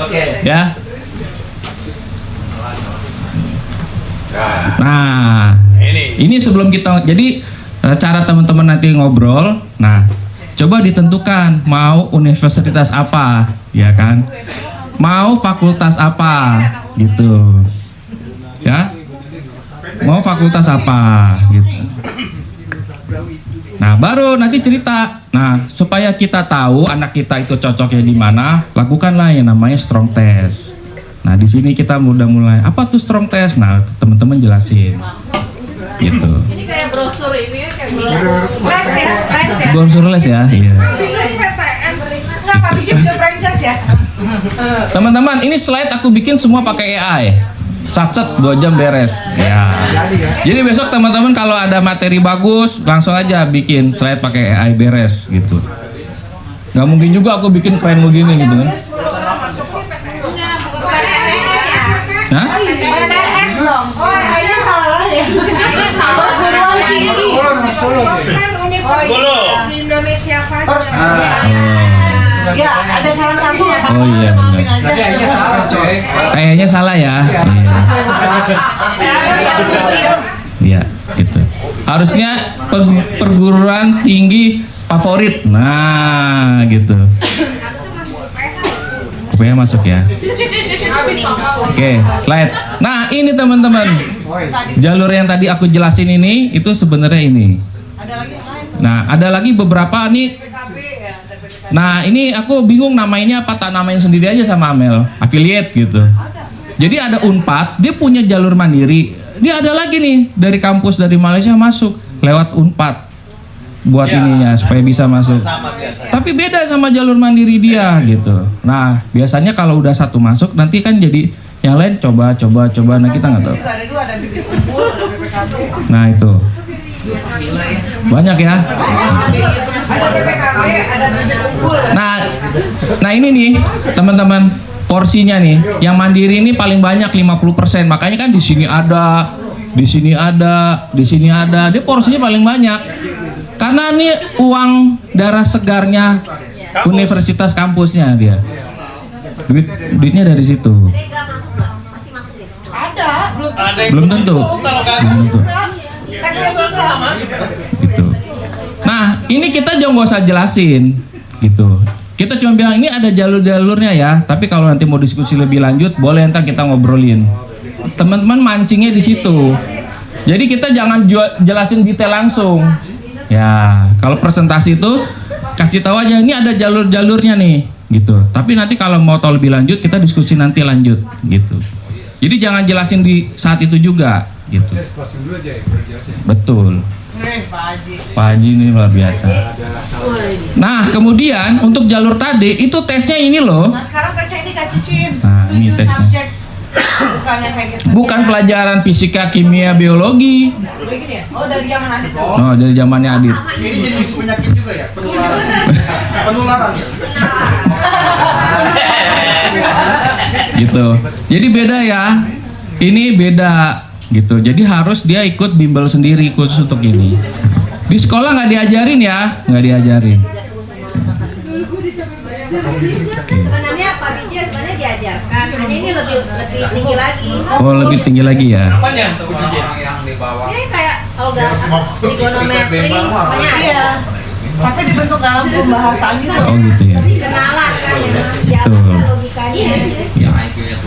Oke. Ya. Nah, ini sebelum kita, jadi cara teman-teman nanti ngobrol, nah coba ditentukan mau universitas apa, ya kan, mau fakultas apa, gitu, ya, mau fakultas apa, gitu. Nah baru nanti cerita, nah supaya kita tahu anak kita itu cocoknya di mana, lakukanlah yang namanya strong test. Nah di sini kita udah mulai apa tuh strong test. Nah teman-teman jelasin, gitu. Ini kayak brosur ini kayak brosur les ya, les ya. Brosur les ya. Iya. Les PTN. Enggak, Pak Biji udah franchise ya. Teman-teman ini slide aku bikin semua pakai AI. Sat-sat 2 jam beres. Ya. Jadi besok teman-teman kalau ada materi bagus langsung aja bikin slide pakai AI beres gitu. Gak mungkin juga aku bikin keren begini gitu kan. Hah? PTS dong. Oh, kayaknya salah ya. Ini salah suruhan sini. Konten universitas di Indonesia saja. Ya, ada salah satu ya. Oh iya benar. Kayaknya salah ya. Iya, gitu. Harusnya perguruan tinggi favorit. Nah, gitu. UPH masuk ya. Oke, slide. Nah, ini teman-teman. Jalur yang tadi aku jelasin ini itu sebenarnya ini. Nah, ada lagi beberapa nih. Nah, ini aku bingung namainnya apa, tak namain sendiri aja sama Amel. Affiliate gitu. Jadi ada Unpad, dia punya jalur mandiri. Dia ada lagi nih dari kampus dari Malaysia masuk lewat Unpad. Buat ininya supaya bisa masuk. Tapi beda sama jalur mandiri dia gitu. Nah, biasanya kalau udah satu masuk nanti kan jadi yang lain coba. Nah, kita nggak tahu. Nah, itu. Banyak ya. Nah ini nih teman-teman, porsinya nih yang mandiri ini paling banyak 50%. Makanya kan di sini ada, di sini ada, di sini ada. Dia porsinya paling banyak. Karena ini uang darah segarnya universitas kampusnya dia. Duitnya dari situ. Belum tentu. Teksnya susah. Gitu. Nah, ini kita juga nggak usah jelasin, gitu. Kita cuma bilang ini ada jalur-jalurnya ya. Tapi kalau nanti mau diskusi lebih lanjut, boleh ntar kita ngobrolin. Teman-teman mancingnya di situ. Jadi kita jangan jelasin detail langsung. Ya, kalau presentasi itu kasih tahu aja ini ada jalur-jalurnya nih, gitu. Tapi nanti kalau mau tahu lebih lanjut, kita diskusi nanti lanjut, gitu. Jadi jangan jelasin di saat itu juga, gitu. Betul. Pak Haji ini luar biasa. Nah, kemudian untuk jalur tadi itu tesnya ini loh. Nah, sekarang tesnya ini Kak Cicin. Nah, ini 7 tesnya. subjek. Bukannya kayak gitu. Bukan pelajaran fisika, kimia, biologi. Begini ya? Oh, dari zaman Adit. Oh, dari zamannya Adit. Ini jadi penyakit juga ya, penularan. Gitu. Jadi beda ya. Ini beda gitu. Jadi harus dia ikut bimbel sendiri khusus untuk ini. Di sekolah nggak diajarin ya, nggak diajarin. Sebenarnya Pak Bija sebenarnya diajarkan, hanya ini lebih tinggi lagi. Oh, lebih tinggi lagi ya. Ini kayak kalau trigonometri semuanya ada. Tapi dibentuk dalam pembahasan gitu. Oh gitu ya. Kenalan kan ya. Betul. Logikanya. Ya.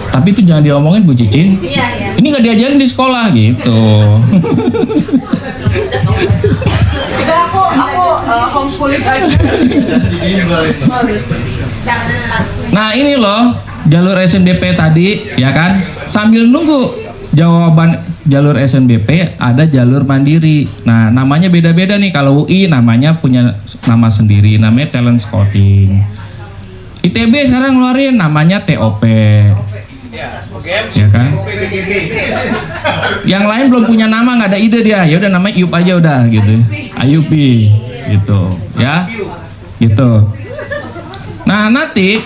Tapi itu jangan diomongin Bu Cicin. Iya, iya. Ini nggak diajarin di sekolah gitu. Udah aku homeschooling aja. Nah ini loh jalur SNBP tadi ya kan. Sambil nunggu jawaban jalur SNBP ada jalur mandiri. Nah namanya beda-beda nih. Kalau UI namanya punya nama sendiri, namanya talent scouting. ITB sekarang ngeluarin namanya TOP. Ya kan? Yang lain belum punya nama, nggak ada ide dia. Ya udah namanya IUP aja udah gitu. IUP gitu ya. Gitu. Nah nanti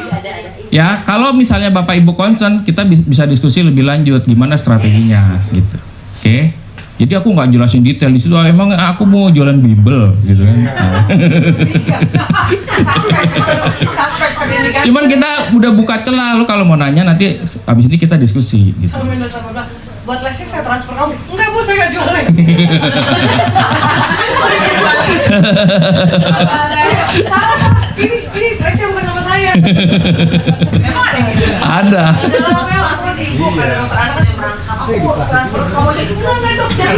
ya kalau misalnya Bapak Ibu concern, kita bisa diskusi lebih lanjut gimana strateginya gitu. Oke. Jadi aku nggak jelasin detail di situ. Emang aku mau jualan Bible gitu kan. Cuman kita udah buka celah, lu kalau mau nanya nanti abis ini kita diskusi gitu. Buat lesnya saya transfer kamu. Enggak Bu, saya nggak jual les. Salah. Ini lesnya bukan nama saya. Memang ada yang gitu. Ada. Masih sibuk ada dokter anak yang merangkap. Aku transfer kamu jadi enggak saya dok jangan.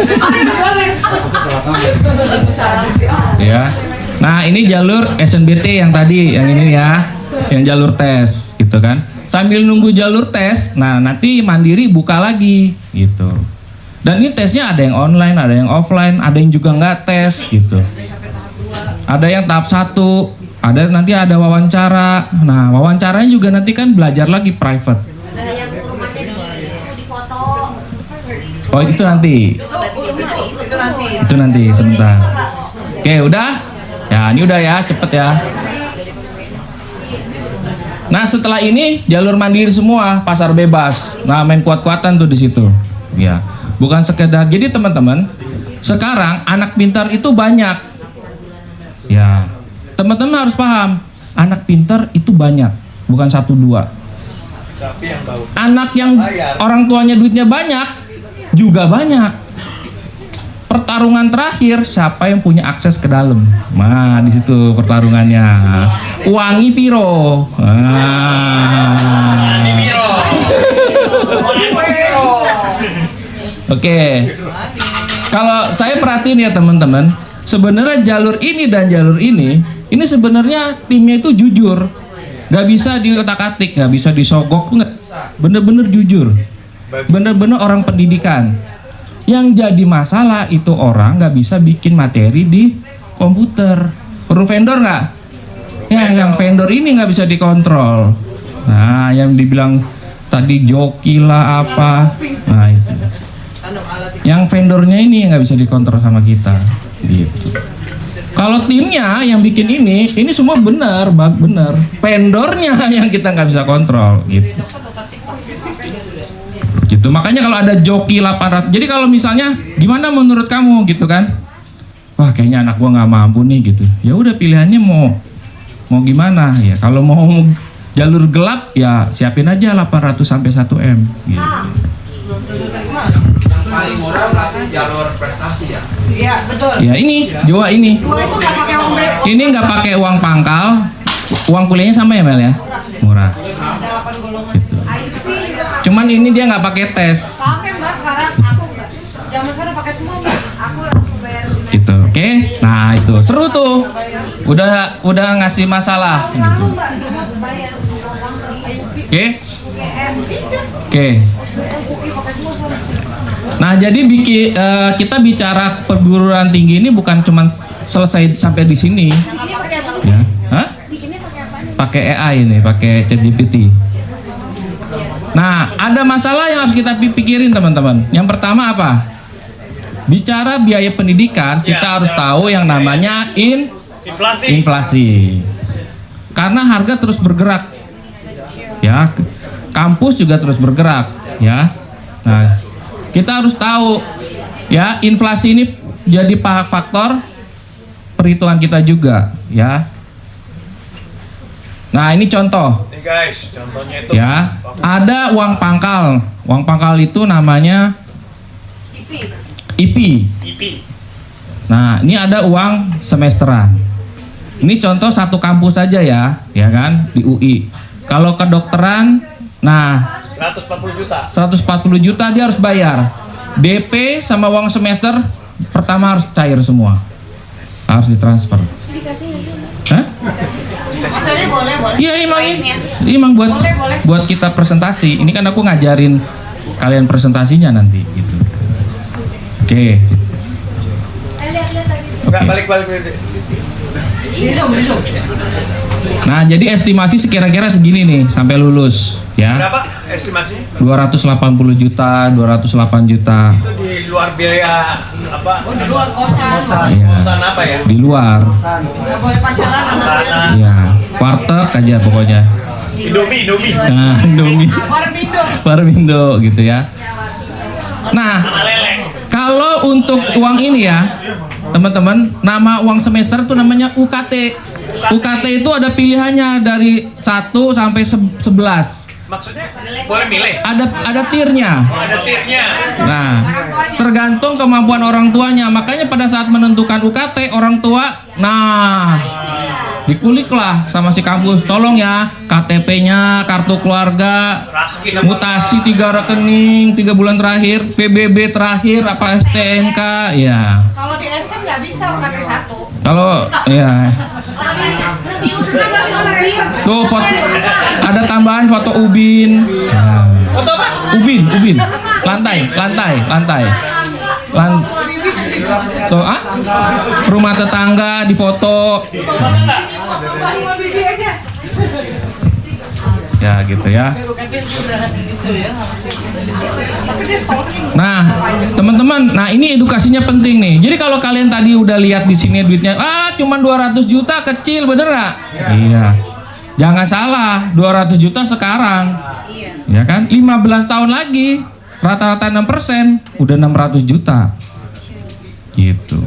Saya jual les. Ya. Nah, ini jalur SNBT yang tadi, yang ini ya. Yang jalur tes gitu kan. Sambil nunggu jalur tes, nah nanti mandiri buka lagi gitu. Dan ini tesnya ada yang online, ada yang offline, ada yang juga nggak tes gitu. Ada yang tahap 1, ada nanti ada wawancara. Nah wawancaranya juga nanti kan belajar lagi private. Ada yang rumahnya di foto. Oh itu nanti. Itu nanti sebentar. Oke udah. Ya ini udah ya, cepet ya. Nah setelah ini jalur mandiri semua, pasar bebas. Nah main kuat-kuatan tuh di situ. Ya, bukan sekedar. Jadi teman-teman, sekarang anak pintar itu banyak. Ya, teman-teman harus paham, anak pintar itu banyak, bukan 1-2. Anak yang orang tuanya duitnya banyak juga banyak. Pertarungan terakhir siapa yang punya akses ke dalam. Nah, di situ pertarungannya. Wangi piro. Oke. Kalau saya perhatiin ya teman-teman, sebenarnya jalur ini dan jalur ini sebenarnya timnya itu jujur. Gak bisa diotak-atik, gak bisa disogok, bener-bener jujur. Bener-bener orang pendidikan. Yang jadi masalah itu orang nggak bisa bikin materi di komputer. Perlu vendor nggak? Ya, yang vendor ini nggak bisa dikontrol. Nah, yang dibilang tadi joki lah apa. Nah itu. Yang vendornya ini nggak bisa dikontrol sama kita. Gitu. Kalau timnya yang bikin ini semua benar, benar. Vendornya yang kita nggak bisa kontrol, gitu. Gitu. Makanya kalau ada joki 800, jadi kalau misalnya gimana menurut kamu, gitu kan? Wah, kayaknya anak gua nggak mampu nih, gitu. Ya udah pilihannya mau gimana ya? Kalau mau jalur gelap ya siapin aja 800 sampai 1 M. Gitu. Paling murah berarti jalur prestasi ya. Iya, betul. Ya ini, Jawa ini. Dua itu nggak pakai uang BEP. Ini nggak pakai uang pangkal, uang kuliahnya sama ya Mel ya? Murah. Gitu. Cuman ini dia nggak pakai tes. Pakai Mbak sekarang, aku enggak. Zaman sekarang pakai semua Mbak. Aku langsung bayar. Gitu, oke? Nah itu seru tuh. Udah ngasih masalah. Gitu. Oke? Oke. Nah jadi kita bicara perguruan tinggi ini bukan cuma selesai sampai di sini. Ya. Hah? Pakai AI ini, pakai ChatGPT. Nah, ada masalah yang harus kita pikirin teman-teman. Yang pertama apa? Bicara biaya pendidikan, kita harus tahu yang namanya inflasi. Karena harga terus bergerak. Ya. Kampus juga terus bergerak, ya. Nah, kita harus tahu ya, inflasi ini jadi faktor perhitungan kita juga, ya. Nah, ini contoh. Nih guys, contohnya itu. Ya, ada uang pangkal. Uang pangkal itu namanya IP. Nah, ini ada uang semesteran. Ini contoh satu kampus saja ya kan, di UI. Kalau kedokteran, nah 140 juta. 140 juta dia harus bayar. DP sama uang semester pertama harus cair semua. Harus ditransfer. Hah? Iya emang buat kita presentasi. Ini kan aku ngajarin kalian presentasinya nanti gitu. Oke. Enggak balik-balik. Nah, jadi estimasi sekira-kira segini nih sampai lulus, ya. Berapa estimasinya? 280 juta, 208 juta. Itu di luar biaya apa? Oh, di luar kosan. Iya. Kosan apa ya? Di luar. Nggak boleh pacaran anaknya. Iya, warteg aja pokoknya. Indomie. Nah, Indomie. Warmindo gitu ya. Nah, kalau untuk uang ini ya, teman-teman, nama uang semester itu namanya UKT. UKT itu ada pilihannya dari 1 sampai 11. Maksudnya boleh milih? Ada tiernya. Oh, ada tiernya. Nah, tergantung kemampuan orang tuanya. Makanya pada saat menentukan UKT, orang tua, nah, dikuliklah sama si kampus. Tolong ya, KTP-nya, kartu keluarga, mutasi 3 rekening, 3 bulan terakhir, PBB terakhir, apa STNK, ya. Kalau di SM nggak bisa UKT 1. Kalau, ya. Tuh, ada tambahan foto ubin. Foto apa? Ubin. Lantai. Tuh, rumah tetangga difoto. Ya gitu ya. Nah, teman-teman, nah ini edukasinya penting nih. Jadi kalau kalian tadi udah lihat di sini duitnya, cuma 200 juta kecil, bener nggak? Iya. Jangan salah, 200 juta sekarang. Ya kan? 15 tahun lagi, rata-rata 6%, udah 600 juta. Gitu.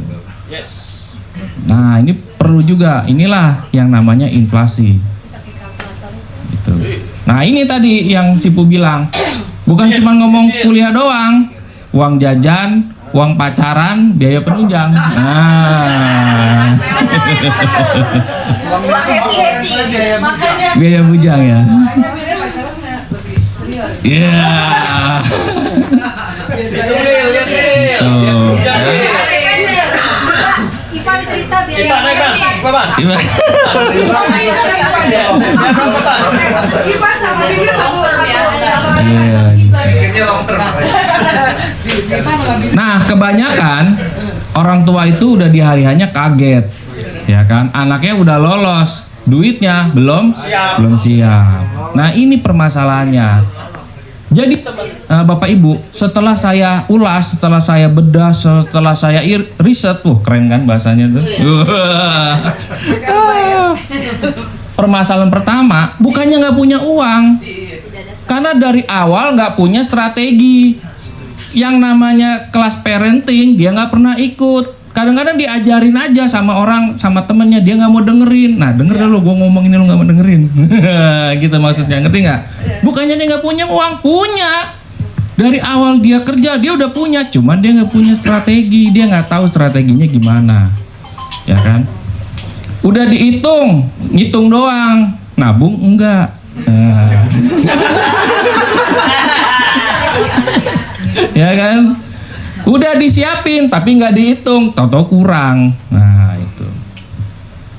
Nah, ini perlu juga. Inilah yang namanya inflasi. Gitu. Nah, ini tadi yang Cipu bilang. Bukan cuma ngomong kuliah doang, uang jajan, uang pacaran, biaya penunjang. Nah. Biaya bujang ya. Iya. Ivan cerita biaya Ivan sama Bibi satu. Nah, kebanyakan orang tua itu udah di hari-harinya kaget, ya kan? Anaknya udah lolos, duitnya belum siap. Nah, ini permasalahannya. Jadi Bapak Ibu, setelah saya ulas, setelah saya bedah, setelah saya riset, keren kan bahasanya tuh. Permasalahan pertama, bukannya nggak punya uang, karena dari awal nggak punya strategi. Yang namanya kelas parenting dia nggak pernah ikut. Kadang-kadang diajarin aja sama orang, sama temennya, dia nggak mau dengerin. Nah, denger dulu gue ngomong ini, lu nggak mau dengerin. Gitu maksudnya, ngerti nggak? Bukannya dia nggak punya uang, punya. Dari awal dia kerja dia udah punya, cuman dia nggak punya strategi, dia nggak tahu strateginya gimana, ya kan? Udah dihitung, ngitung doang, nabung enggak. Ya kan? Udah disiapin tapi nggak dihitung, tahu-tahu kurang. Nah itu.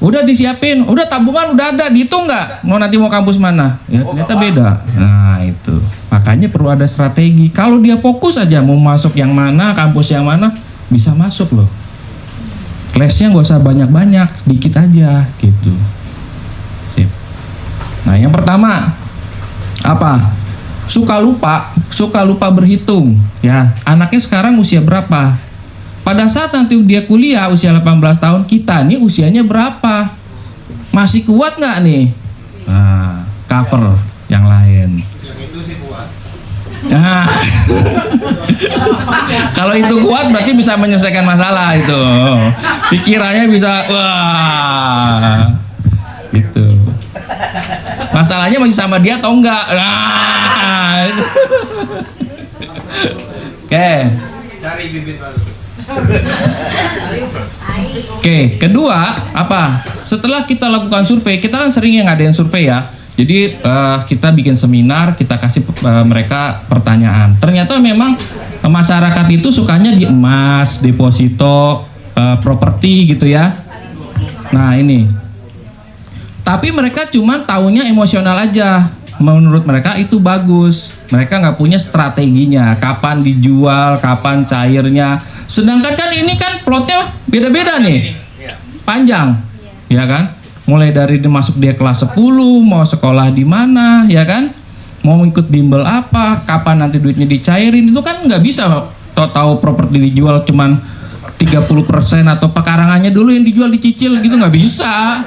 Udah disiapin, udah tabungan udah ada, dihitung nggak? Nanti mau kampus mana? Ya ternyata beda. Nah itu. Makanya perlu ada strategi. Kalau dia fokus aja mau masuk yang mana, kampus yang mana, bisa masuk loh. Kelasnya nggak usah banyak-banyak, sedikit aja gitu. Sip. Nah yang pertama apa? Suka lupa berhitung. Ya, anaknya sekarang usia berapa? Pada saat nanti dia kuliah usia 18 tahun, kita nih usianya berapa? Masih kuat nggak nih? Nah, cover yang lain. Nah, kalau itu kuat berarti bisa menyelesaikan masalah itu. Pikirannya bisa, wah, gitu. Masalahnya masih sama dia atau enggak? Nah, itu. Oke. Cari bibit baru. Oke, kedua apa? Setelah kita lakukan survei, kita kan sering yang ngadain survei ya. Jadi kita bikin seminar, kita kasih mereka pertanyaan. Ternyata memang masyarakat itu sukanya di emas, deposito, properti gitu ya. Nah ini. Tapi mereka cuma taunya emosional aja. Menurut mereka itu bagus. Mereka nggak punya strateginya. Kapan dijual, kapan cairnya. Sedangkan kan ini kan plotnya beda-beda nih. Panjang, ya kan? Mulai dari masuk dia kelas 10, mau sekolah di mana, ya kan? Mau ikut bimbel apa, kapan nanti duitnya dicairin, itu kan nggak bisa tahu properti dijual cuman 30% atau pekarangannya dulu yang dijual dicicil gitu, nggak bisa.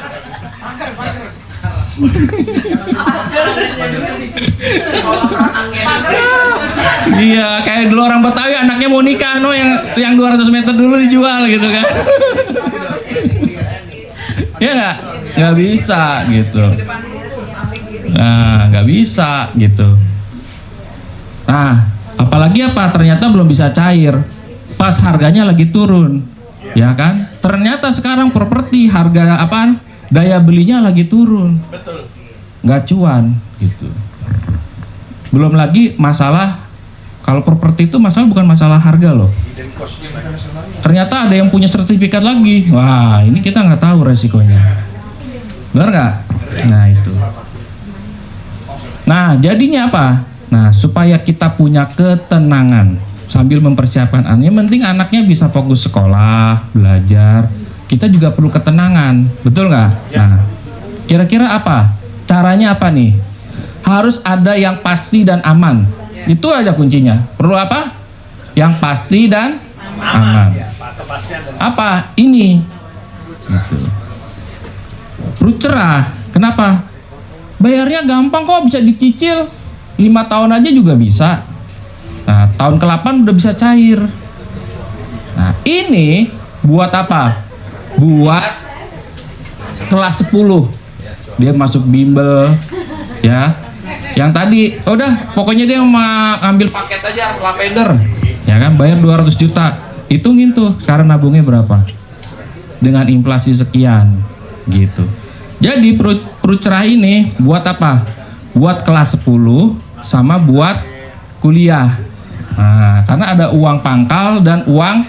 Iya, kayak dulu orang Betawi anaknya mau nikah, yang 200 meter dulu dijual gitu kan. Ya nggak bisa gitu. Nah, nggak bisa gitu. Nah, apalagi apa? Ternyata belum bisa cair. Pas harganya lagi turun, ya kan? Ternyata sekarang properti harga apaan? Daya belinya lagi turun. Betul. Nggak cuan gitu. Belum lagi masalah, kalau properti itu masalah bukan masalah harga loh. Ternyata ada yang punya sertifikat lagi. Wah, ini kita nggak tahu resikonya. Benar nggak? Nah itu. Nah jadinya apa? Nah supaya kita punya ketenangan sambil mempersiapkan anaknya. Yang penting anaknya bisa fokus sekolah, belajar. Kita juga perlu ketenangan, betul nggak? Nah, kira-kira apa? Caranya apa nih? Harus ada yang pasti dan aman. Itu aja kuncinya. Perlu apa? Yang pasti dan aman. Apa? Ini. Gitu. Perlu cerah. Kenapa? Bayarnya gampang kok, bisa dicicil. 5 tahun aja juga bisa. Nah, tahun ke-8 udah bisa cair. Nah, ini buat apa? Buat kelas 10 dia masuk bimbel ya, yang tadi udah pokoknya dia mau ambil paket aja lavender ya kan, bayar 200 juta, hitungin tuh sekarang nabungnya berapa dengan inflasi sekian gitu. Jadi perut cerah ini buat apa? Buat kelas 10 sama buat kuliah. Nah, karena ada uang pangkal dan uang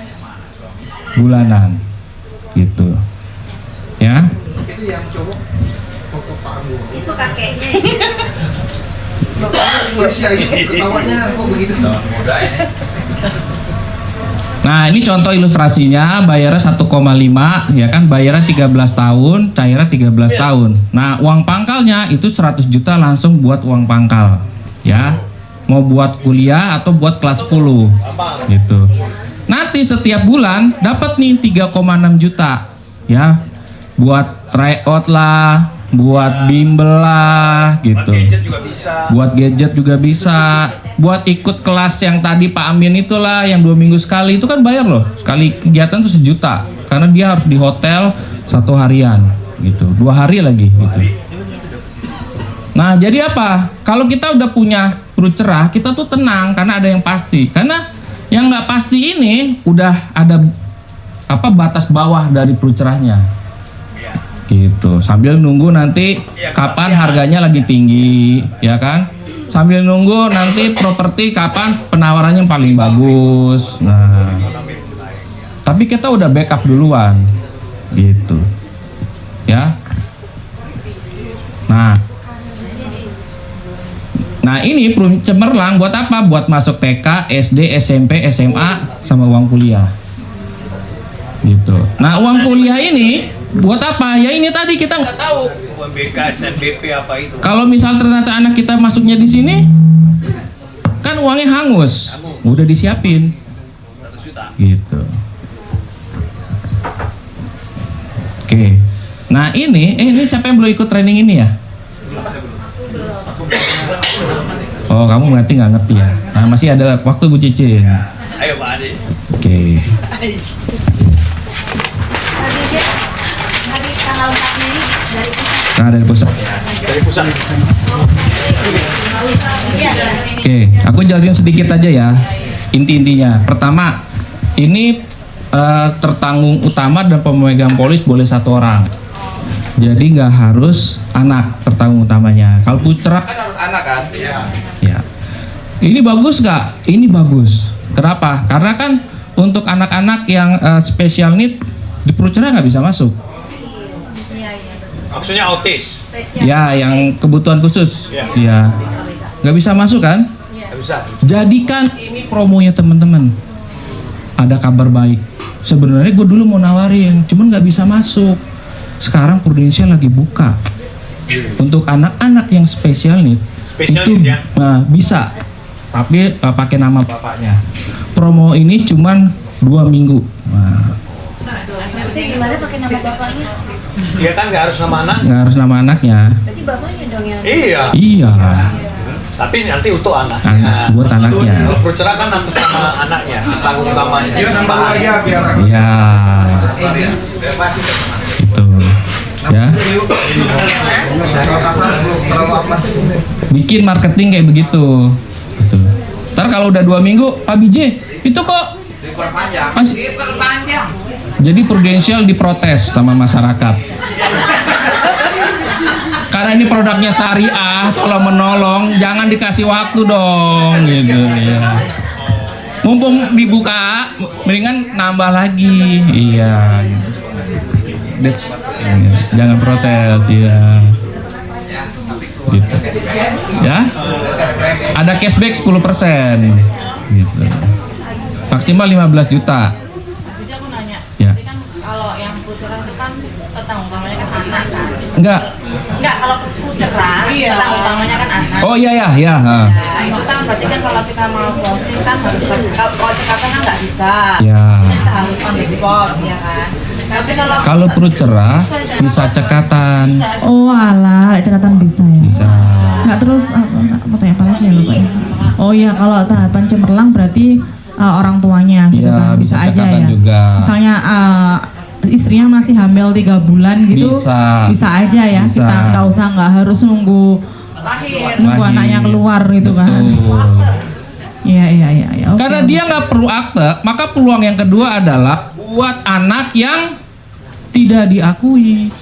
bulanan gitu ya. Itu kakeknya. Nah ini contoh ilustrasinya, bayarnya 1,5 ya kan, bayarnya 13 tahun, cairnya 13 tahun. Nah uang pangkalnya itu 100 juta langsung buat uang pangkal ya. mau buat kuliah atau buat kelas 10 gitu. Nanti setiap bulan dapat nih 3,6 juta ya, buat tryout lah, buat bimbel lah gitu. Buat gadget juga bisa. Buat ikut kelas yang tadi Pak Amin itulah yang 2 minggu sekali, itu kan bayar loh. Sekali kegiatan tuh 1 juta. Karena dia harus di hotel 1 harian gitu. 2 hari lagi gitu. Nah, jadi apa? Kalau kita udah punya perut cerah, kita tuh tenang karena ada yang pasti. Karena yang nggak pasti ini udah ada apa batas bawah dari perut cerahnya. Gitu. Sambil nunggu nanti kapan harganya lagi tinggi, ya kan? Sambil nunggu nanti properti kapan penawarannya yang paling bagus. Nah, tapi kita udah backup duluan, gitu, ya. Nah ini cemerlang buat apa? Buat masuk TK, SD, SMP, SMA, sama uang kuliah, gitu. Nah uang kuliah ini buat apa? Ya ini tadi kita nggak tahu. UMBK, SNBP apa itu? Kalau misal ternyata anak kita masuknya di sini, kan uangnya hangus, udah disiapin, gitu. Oke. Nah ini siapa yang belum ikut training ini ya? Oh kamu berarti nggak ngerti ya? Nah masih ada waktu Bu Cicin. Ayo Pak Adi. Oke. Hari tanggal 4 Mei dari pusat. Nah dari pusat. Dari pusat. Oke, aku jelasin sedikit aja ya. Inti-intinya. Pertama, ini tertanggung utama dan pemegang polis boleh 1 orang. Jadi nggak harus anak tertanggung utamanya. Kalau putra kan harus anak kan? Iya. Ya. Ini bagus nggak? Ini bagus. Kenapa? Karena kan untuk anak-anak yang special need di putra nggak bisa masuk. Maksudnya autis? Ya, yang kebutuhan khusus. Iya. Nggak bisa masuk kan? Nggak bisa. Jadikan ini promonya teman-teman. Ada kabar baik. Sebenarnya gue dulu mau nawarin, cuman nggak bisa masuk. Sekarang Prudential lagi buka untuk anak-anak yang spesial need. Special itu need ya? Bisa, tapi pakai nama bapaknya. Promo ini cuman 2 minggu. Nah. Maksudnya gimana pakai nama bapaknya? Iya kan nggak harus nama anak. Nggak harus nama anaknya. Berarti bapaknya dong yang. Iya. Iya. Tapi nanti untuk anaknya. Buat anaknya. Kalau perceraian kan nanti sama anaknya, tanggung utamanya. Dia nambah lagi ya biar Iya. Itu. Ya. Bikin marketing kayak begitu. Gitu. Ntar kalau udah 2 minggu, Pak BJ, itu kok masih Diperpanjang. jadi Prudential diprotes sama masyarakat. Karena ini produknya syariah, kalau menolong jangan dikasih waktu dong, gitu ya. Mumpung dibuka, mendingan nambah lagi, iya. Jangan protes, ya. Gitu. Ya. Ada cashback 10%, gitu. Maksimal 15 juta. Bisa aku nanya, Ya. tadi kan kalau yang puceran itu kan tertanggung utamanya kan anak kan? Enggak. Enggak, kalau puceran tertanggung utamanya kan anak. Oh iya ya, ya. Nah, itu kan berarti kan kalau kita mau closing kan harus kalau cekatan kan nggak bisa. Ya. Kita harus on the spot, ya kan? Tapi Kalau perut cerah bisa cekatan. oh alah, cekatan bisa ya? Bisa. Nggak terus, mau tanya apa lagi ya lupa ya? Oh iya, kalau tahapan cemerlang berarti orang tuanya gitu Iya, kan? Bisa aja cekatan ya? juga. Misalnya istrinya masih hamil 3 bulan gitu, Bisa. aja ya? Bisa. Kita nggak harus nunggu Lahir. anaknya keluar gitu kan? Betul. Iya. Oke. Karena dia nggak perlu akte, maka peluang yang kedua adalah buat anak yang tidak diakui.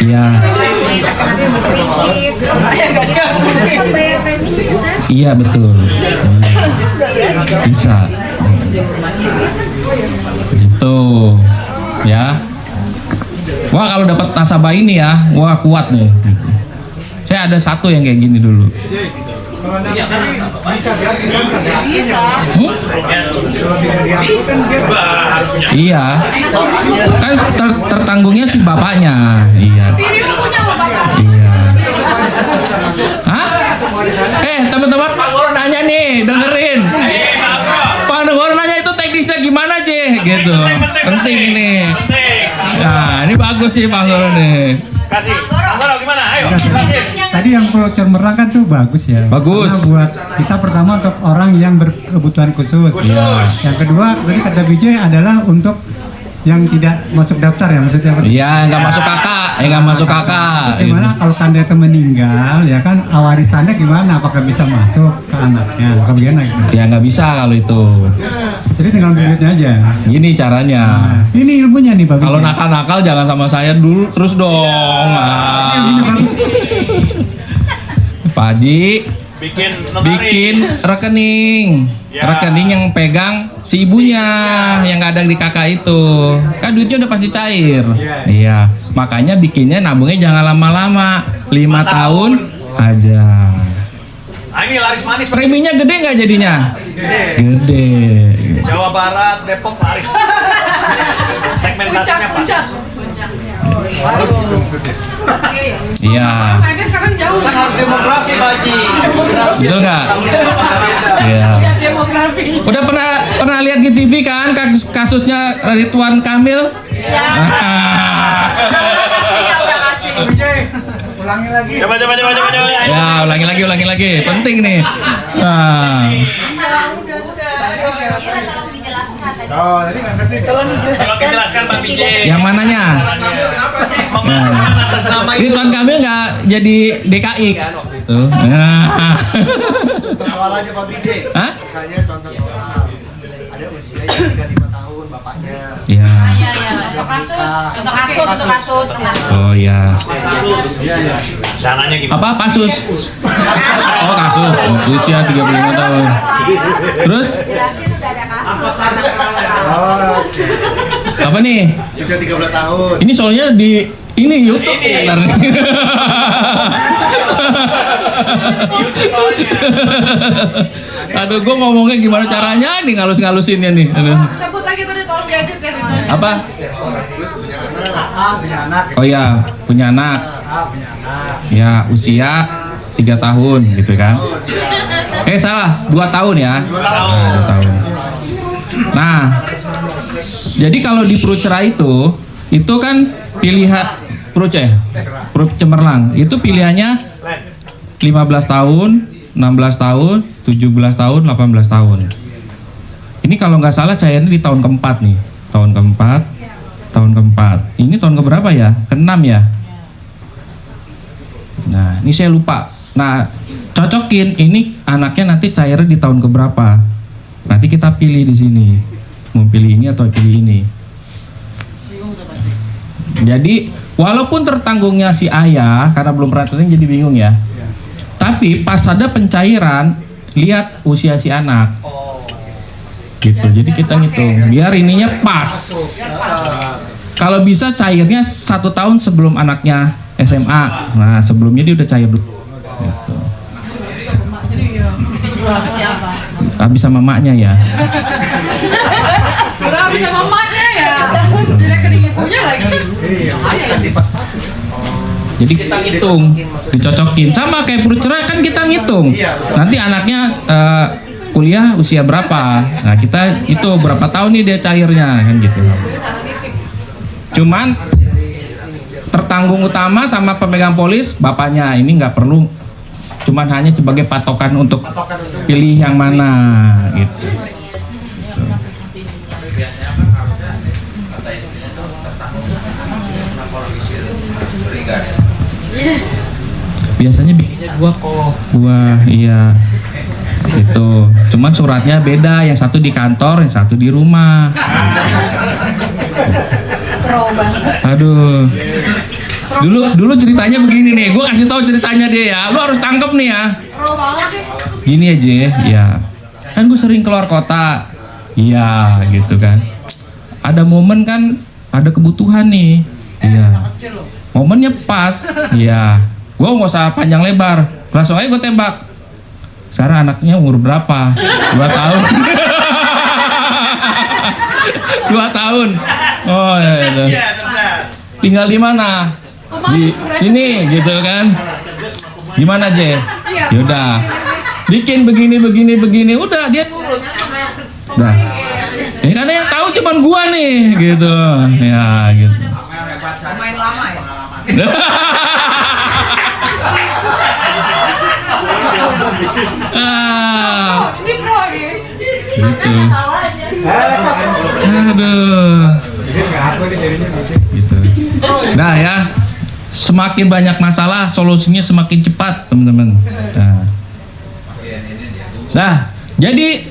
Iya. Iya betul. Bisa. Gitu. Ya. Wah kalau dapat nasabah ini ya, wah kuat nih. Saya ada satu yang kayak gini dulu. Iya. Kan tertanggungnya si bapaknya. Iya. Iya. Hah? Teman-teman, Pak Goro nanya nih, dengerin. Pak Goro nanya itu teknisnya gimana, Cih? Gitu. Penting ini. Nah, ini bagus sih Pak Goro nih. Kasih. Pak Goro gimana? Ayo, kasih. Tadi yang Pro Cemerlang kan tuh bagus ya. Bagus. Karena buat kita pertama untuk orang yang berkebutuhan khusus. Ya. Yang kedua, tadi kata Bijay adalah untuk yang tidak masuk daftar ya maksudnya. Iya, nggak masuk kakak, nggak masuk kakak. Gimana kalau kanda itu meninggal, ya kan warisannya gimana? Apakah bisa masuk ke anaknya? Atau bagaimana gitu? Ya nggak bisa kalau itu. Jadi tinggal duitnya aja. Gini caranya. Ini ilmunya nih Pak. Kalau nakal-nakal jangan sama saya dulu terus dong. Pak Haji bikin rekening. Rekening yang pegang si ibunya yang nggak ada di kakak itu. Kan duitnya udah pasti cair. Iya. Makanya bikinnya nabungnya jangan lama-lama. 5 tahun aja. Ini laris manis. Preminya gede nggak jadinya? Gede. Jawa Barat, Depok laris. Segmentasinya pas. Iya. Ada sekarang jauh. Kan harus demografi, Pak Haji. Betul nggak? Iya. Demografi. Udah pernah lihat di TV kan kasusnya Ridwan Kamil? Ya. Ulangi lagi. Coba. Ya, ulangi lagi. Penting nih. Nah. Tolong dijelaskan Pak Bijay. Yang mananya? Memasukkan atas nama itu. Ridwan Kamil nggak jadi DKI kan waktu itu. Nah. Contoh soal aja Pak Bijay. Hah? Misalnya contoh soal ada usia yang 35 tahun bapaknya. Ya. Untuk kasus. Oh ya. Dananya gimana? Apa kasus? Oh kasus. Usia 35 tahun. Terus? Apa nih? Usia 13 tahun. Ini soalnya di YouTube. Bentar nih. Aduh, gue ngomongnya gimana caranya nih ngalus-ngalusinnya nih. Aduh. Sebut lagi tadi tolong diedit ya. Apa? Oh ya, punya anak. Ya, usia 3 tahun gitu kan. Salah, 2 tahun ya. 2 tahun. Nah, jadi kalau di Prucera itu kan pilihan Pro Cemerlang itu pilihannya 15 tahun, 16 tahun, 17 tahun, 18 tahun. Ini kalau nggak salah cairnya di tahun keempat nih. Tahun keempat. Ini tahun keberapa ya? Ke-6 ya? Nah, ini saya lupa. Nah, cocokin ini anaknya nanti cairnya di tahun keberapa. Nanti kita pilih di sini. Mau pilih ini atau pilih ini. Jadi, walaupun tertanggungnya si ayah karena belum pernah tertanggung jadi bingung ya. Tapi pas ada pencairan, lihat usia si anak. Gitu. Jadi kita ngitung biar ininya pas. Kalau bisa cairnya 1 tahun sebelum anaknya SMA. Nah, sebelumnya dia udah cair dulu. Gitu. Habis sama mamanya ya. Habis sama mamanya ya. Di rekening ibunya lagi. Jadi kita ngitung, dicocokin sama kayak Prucera kan kita ngitung. Nanti anaknya kuliah usia berapa? Nah kita itu berapa tahun nih dia cairnya kan gitu. Cuman tertanggung utama sama pemegang polis bapaknya ini nggak perlu. Cuman hanya sebagai patokan untuk pilih yang mana gitu. Biasanya bikinnya gua iya itu. Cuman suratnya beda, yang satu di kantor, yang satu di rumah. Aduh. Dulu ceritanya begini nih, gue kasih tahu ceritanya dia ya. Lu harus tangkep nih ya. Gini aja ya. Kan gue sering keluar kota. Iya, gitu kan. Ada momen kan, ada kebutuhan nih. Iya. Momennya pas. Iya. gue nggak usah panjang lebar, langsung aja gue tembak. Sekarang anaknya umur berapa? 2 tahun. 2 tahun. Oh ya, itu. Tinggal di mana? Di sini gitu kan? Gimana J? Yaudah, bikin begini, udah dia nurut. Dah. Ya, karena yang tahu cuman gua nih, gitu. Ya, gitu. Main lama ya. Ini pro nih. Gitu. Aduh. Gitu. Nah ya, semakin banyak masalah, solusinya semakin cepat, teman-teman. Nah, jadi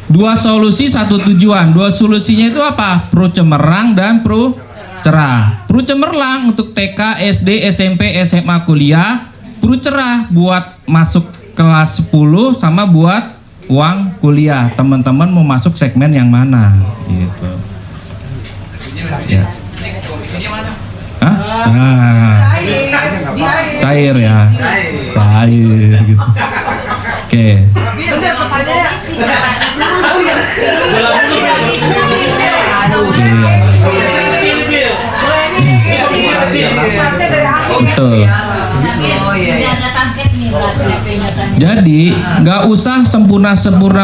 2 solusi 1 tujuan. 2 solusinya itu apa? Pro cemerlang dan pro cerah. Pro cemerlang untuk TK, SD, SMP, SMA, kuliah. Pro cerah buat masuk kelas 10 sama buat uang kuliah. Teman-teman mau masuk segmen yang mana? Gitu. Ya. Hah? Cair ya. Cair gitu. Oke. Betul. Jadi nggak usah sempurna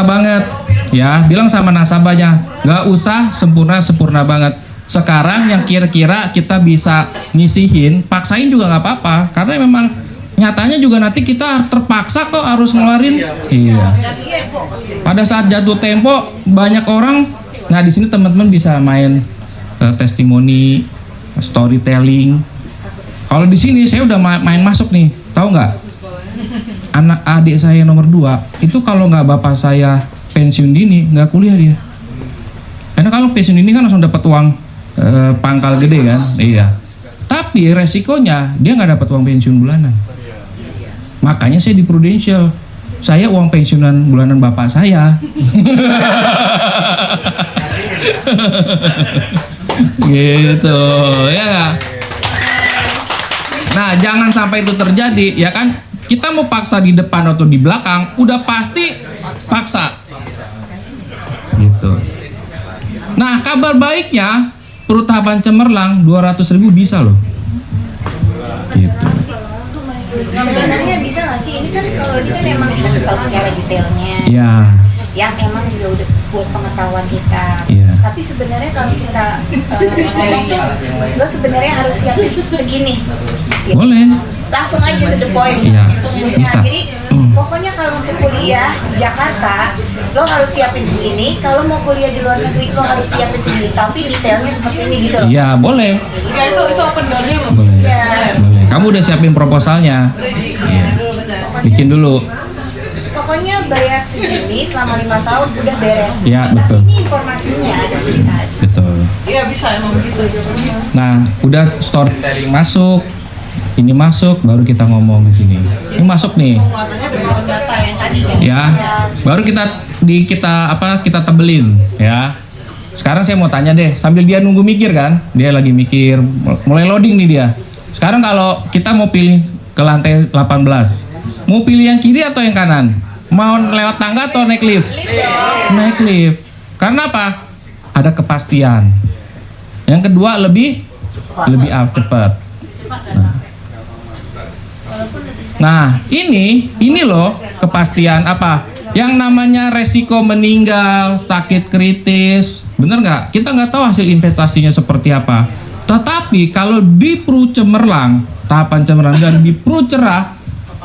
banget ya. Bilang sama nasabahnya, nggak usah sempurna banget. Sekarang yang kira-kira kita bisa nyisihin, paksain juga nggak apa-apa. Karena memang nyatanya juga nanti kita terpaksa kok harus ngeluarin. Iya. Pada saat jatuh tempo banyak orang. Nah di sini teman-teman bisa main testimoni, storytelling. Kalau di sini saya udah main masuk nih, tahu nggak? Anak adik saya nomor 2 itu kalau nggak bapak saya pensiun dini nggak kuliah dia. Karena kalau pensiun dini kan langsung dapat uang pangkal gede kan, iya. Tapi resikonya dia nggak dapat uang pensiun bulanan. Makanya saya di Prudential, saya uang pensiunan bulanan bapak saya. Gitu ya. Nah jangan sampai itu terjadi ya kan. Kita mau paksa di depan atau di belakang, udah pasti paksa. Gitu. Nah kabar baiknya perut tahapan cemerlang 200.000 bisa loh. Gitu. Sebenarnya bisa nggak sih? Ini kan kalau ini kan emang kita tahu secara detailnya. Ya. Yang emang juga udah buat pengetahuan kita. Iya. Tapi sebenarnya kalau kita ngomong tuh, lo sebenarnya harus siapin segini. Gitu. Boleh. Langsung aja to the point. Iya. Nah, Bisa. jadi pokoknya kalau untuk kuliah di Jakarta, lo harus siapin segini. Kalau mau kuliah di luar negeri, lo harus siapin segini. Tapi detailnya seperti ini gitu. Iya boleh. Ya itu open door-nya. Boleh. Ya. Boleh. Kamu udah siapin proposalnya. Iya. Bikin dulu. Pokoknya bayar segini selama 5 tahun udah beres. Ya, Tapi betul. ini informasinya ada di kita. Betul. Iya bisa emang begitu. Nah, udah storytelling masuk, ini masuk, baru kita ngomong di sini. Ini masuk nih, Muatannya berdasarkan data yang tadi kan. ya. Baru kita tebelin, ya. Sekarang saya mau tanya deh, sambil dia nunggu mikir kan, dia lagi mikir, mulai loading nih dia. Sekarang kalau kita mau pilih ke lantai 18, mau pilih yang kiri atau yang kanan? Mau lewat tangga atau naik lift? Naik lift. Karena apa? Ada kepastian. Yang kedua lebih cepat. Nah, ini loh kepastian apa? Yang namanya resiko meninggal, sakit kritis, bener nggak? Kita nggak tahu hasil investasinya seperti apa. Tetapi kalau di Pro Cemerlang, tahapan cemerlang dan di Pro Cerah,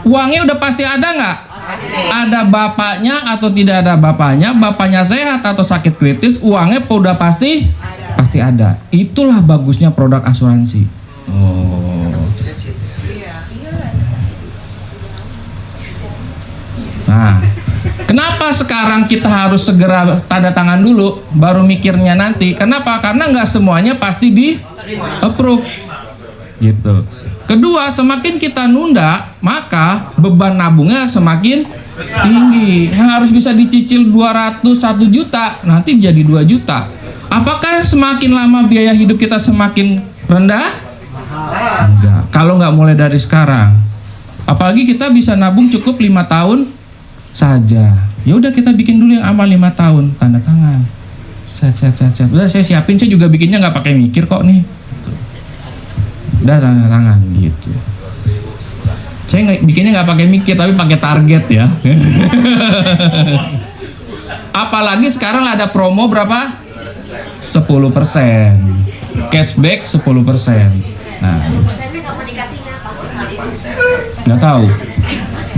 uangnya udah pasti ada nggak? Ada bapaknya atau tidak ada bapaknya, bapaknya sehat atau sakit kritis, uangnya udah pasti ada. Itulah bagusnya produk asuransi. Nah, kenapa sekarang kita harus segera tanda tangan dulu, baru mikirnya nanti? Kenapa? Karena nggak semuanya pasti di approve, gitu. Kedua, semakin kita nunda, maka beban nabungnya semakin tinggi. Yang harus bisa dicicil 201 juta, nanti jadi 2 juta. Apakah semakin lama biaya hidup kita semakin rendah? Enggak. Kalau nggak mulai dari sekarang, apalagi kita bisa nabung cukup 5 tahun saja. Ya udah kita bikin dulu yang amal 5 tahun, tanda tangan. Set. Udah saya siapin, saya juga bikinnya nggak pakai mikir kok nih. Udah tanda tangan gitu. Saya bikinnya nggak pakai mikir tapi pakai target ya. Apalagi sekarang ada promo berapa? 10%. Cashback 10%. Nah, Persennya kapan dikasihnya pas saat itu? nggak tahu.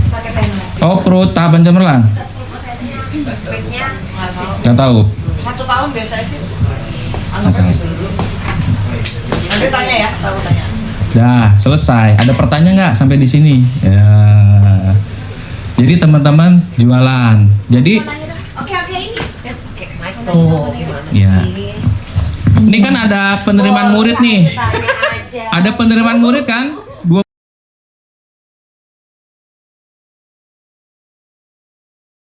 Pakai timer. Oh, pro tahapan cemerlang? 10%-nya, cashback-nya Nggak tahu. 1 tahun biasanya sih. Nggak tahu. Nanti tanya ya, selalu tanya. Dah, selesai. Ada pertanyaan nggak sampai di sini? Ya. Jadi teman-teman jualan. Jadi Oke ini. Ya, pakai mic tuh gimana ya. sih? Ini kan ada penerimaan murid nih. Tanya aja. Ada penerimaan murid kan?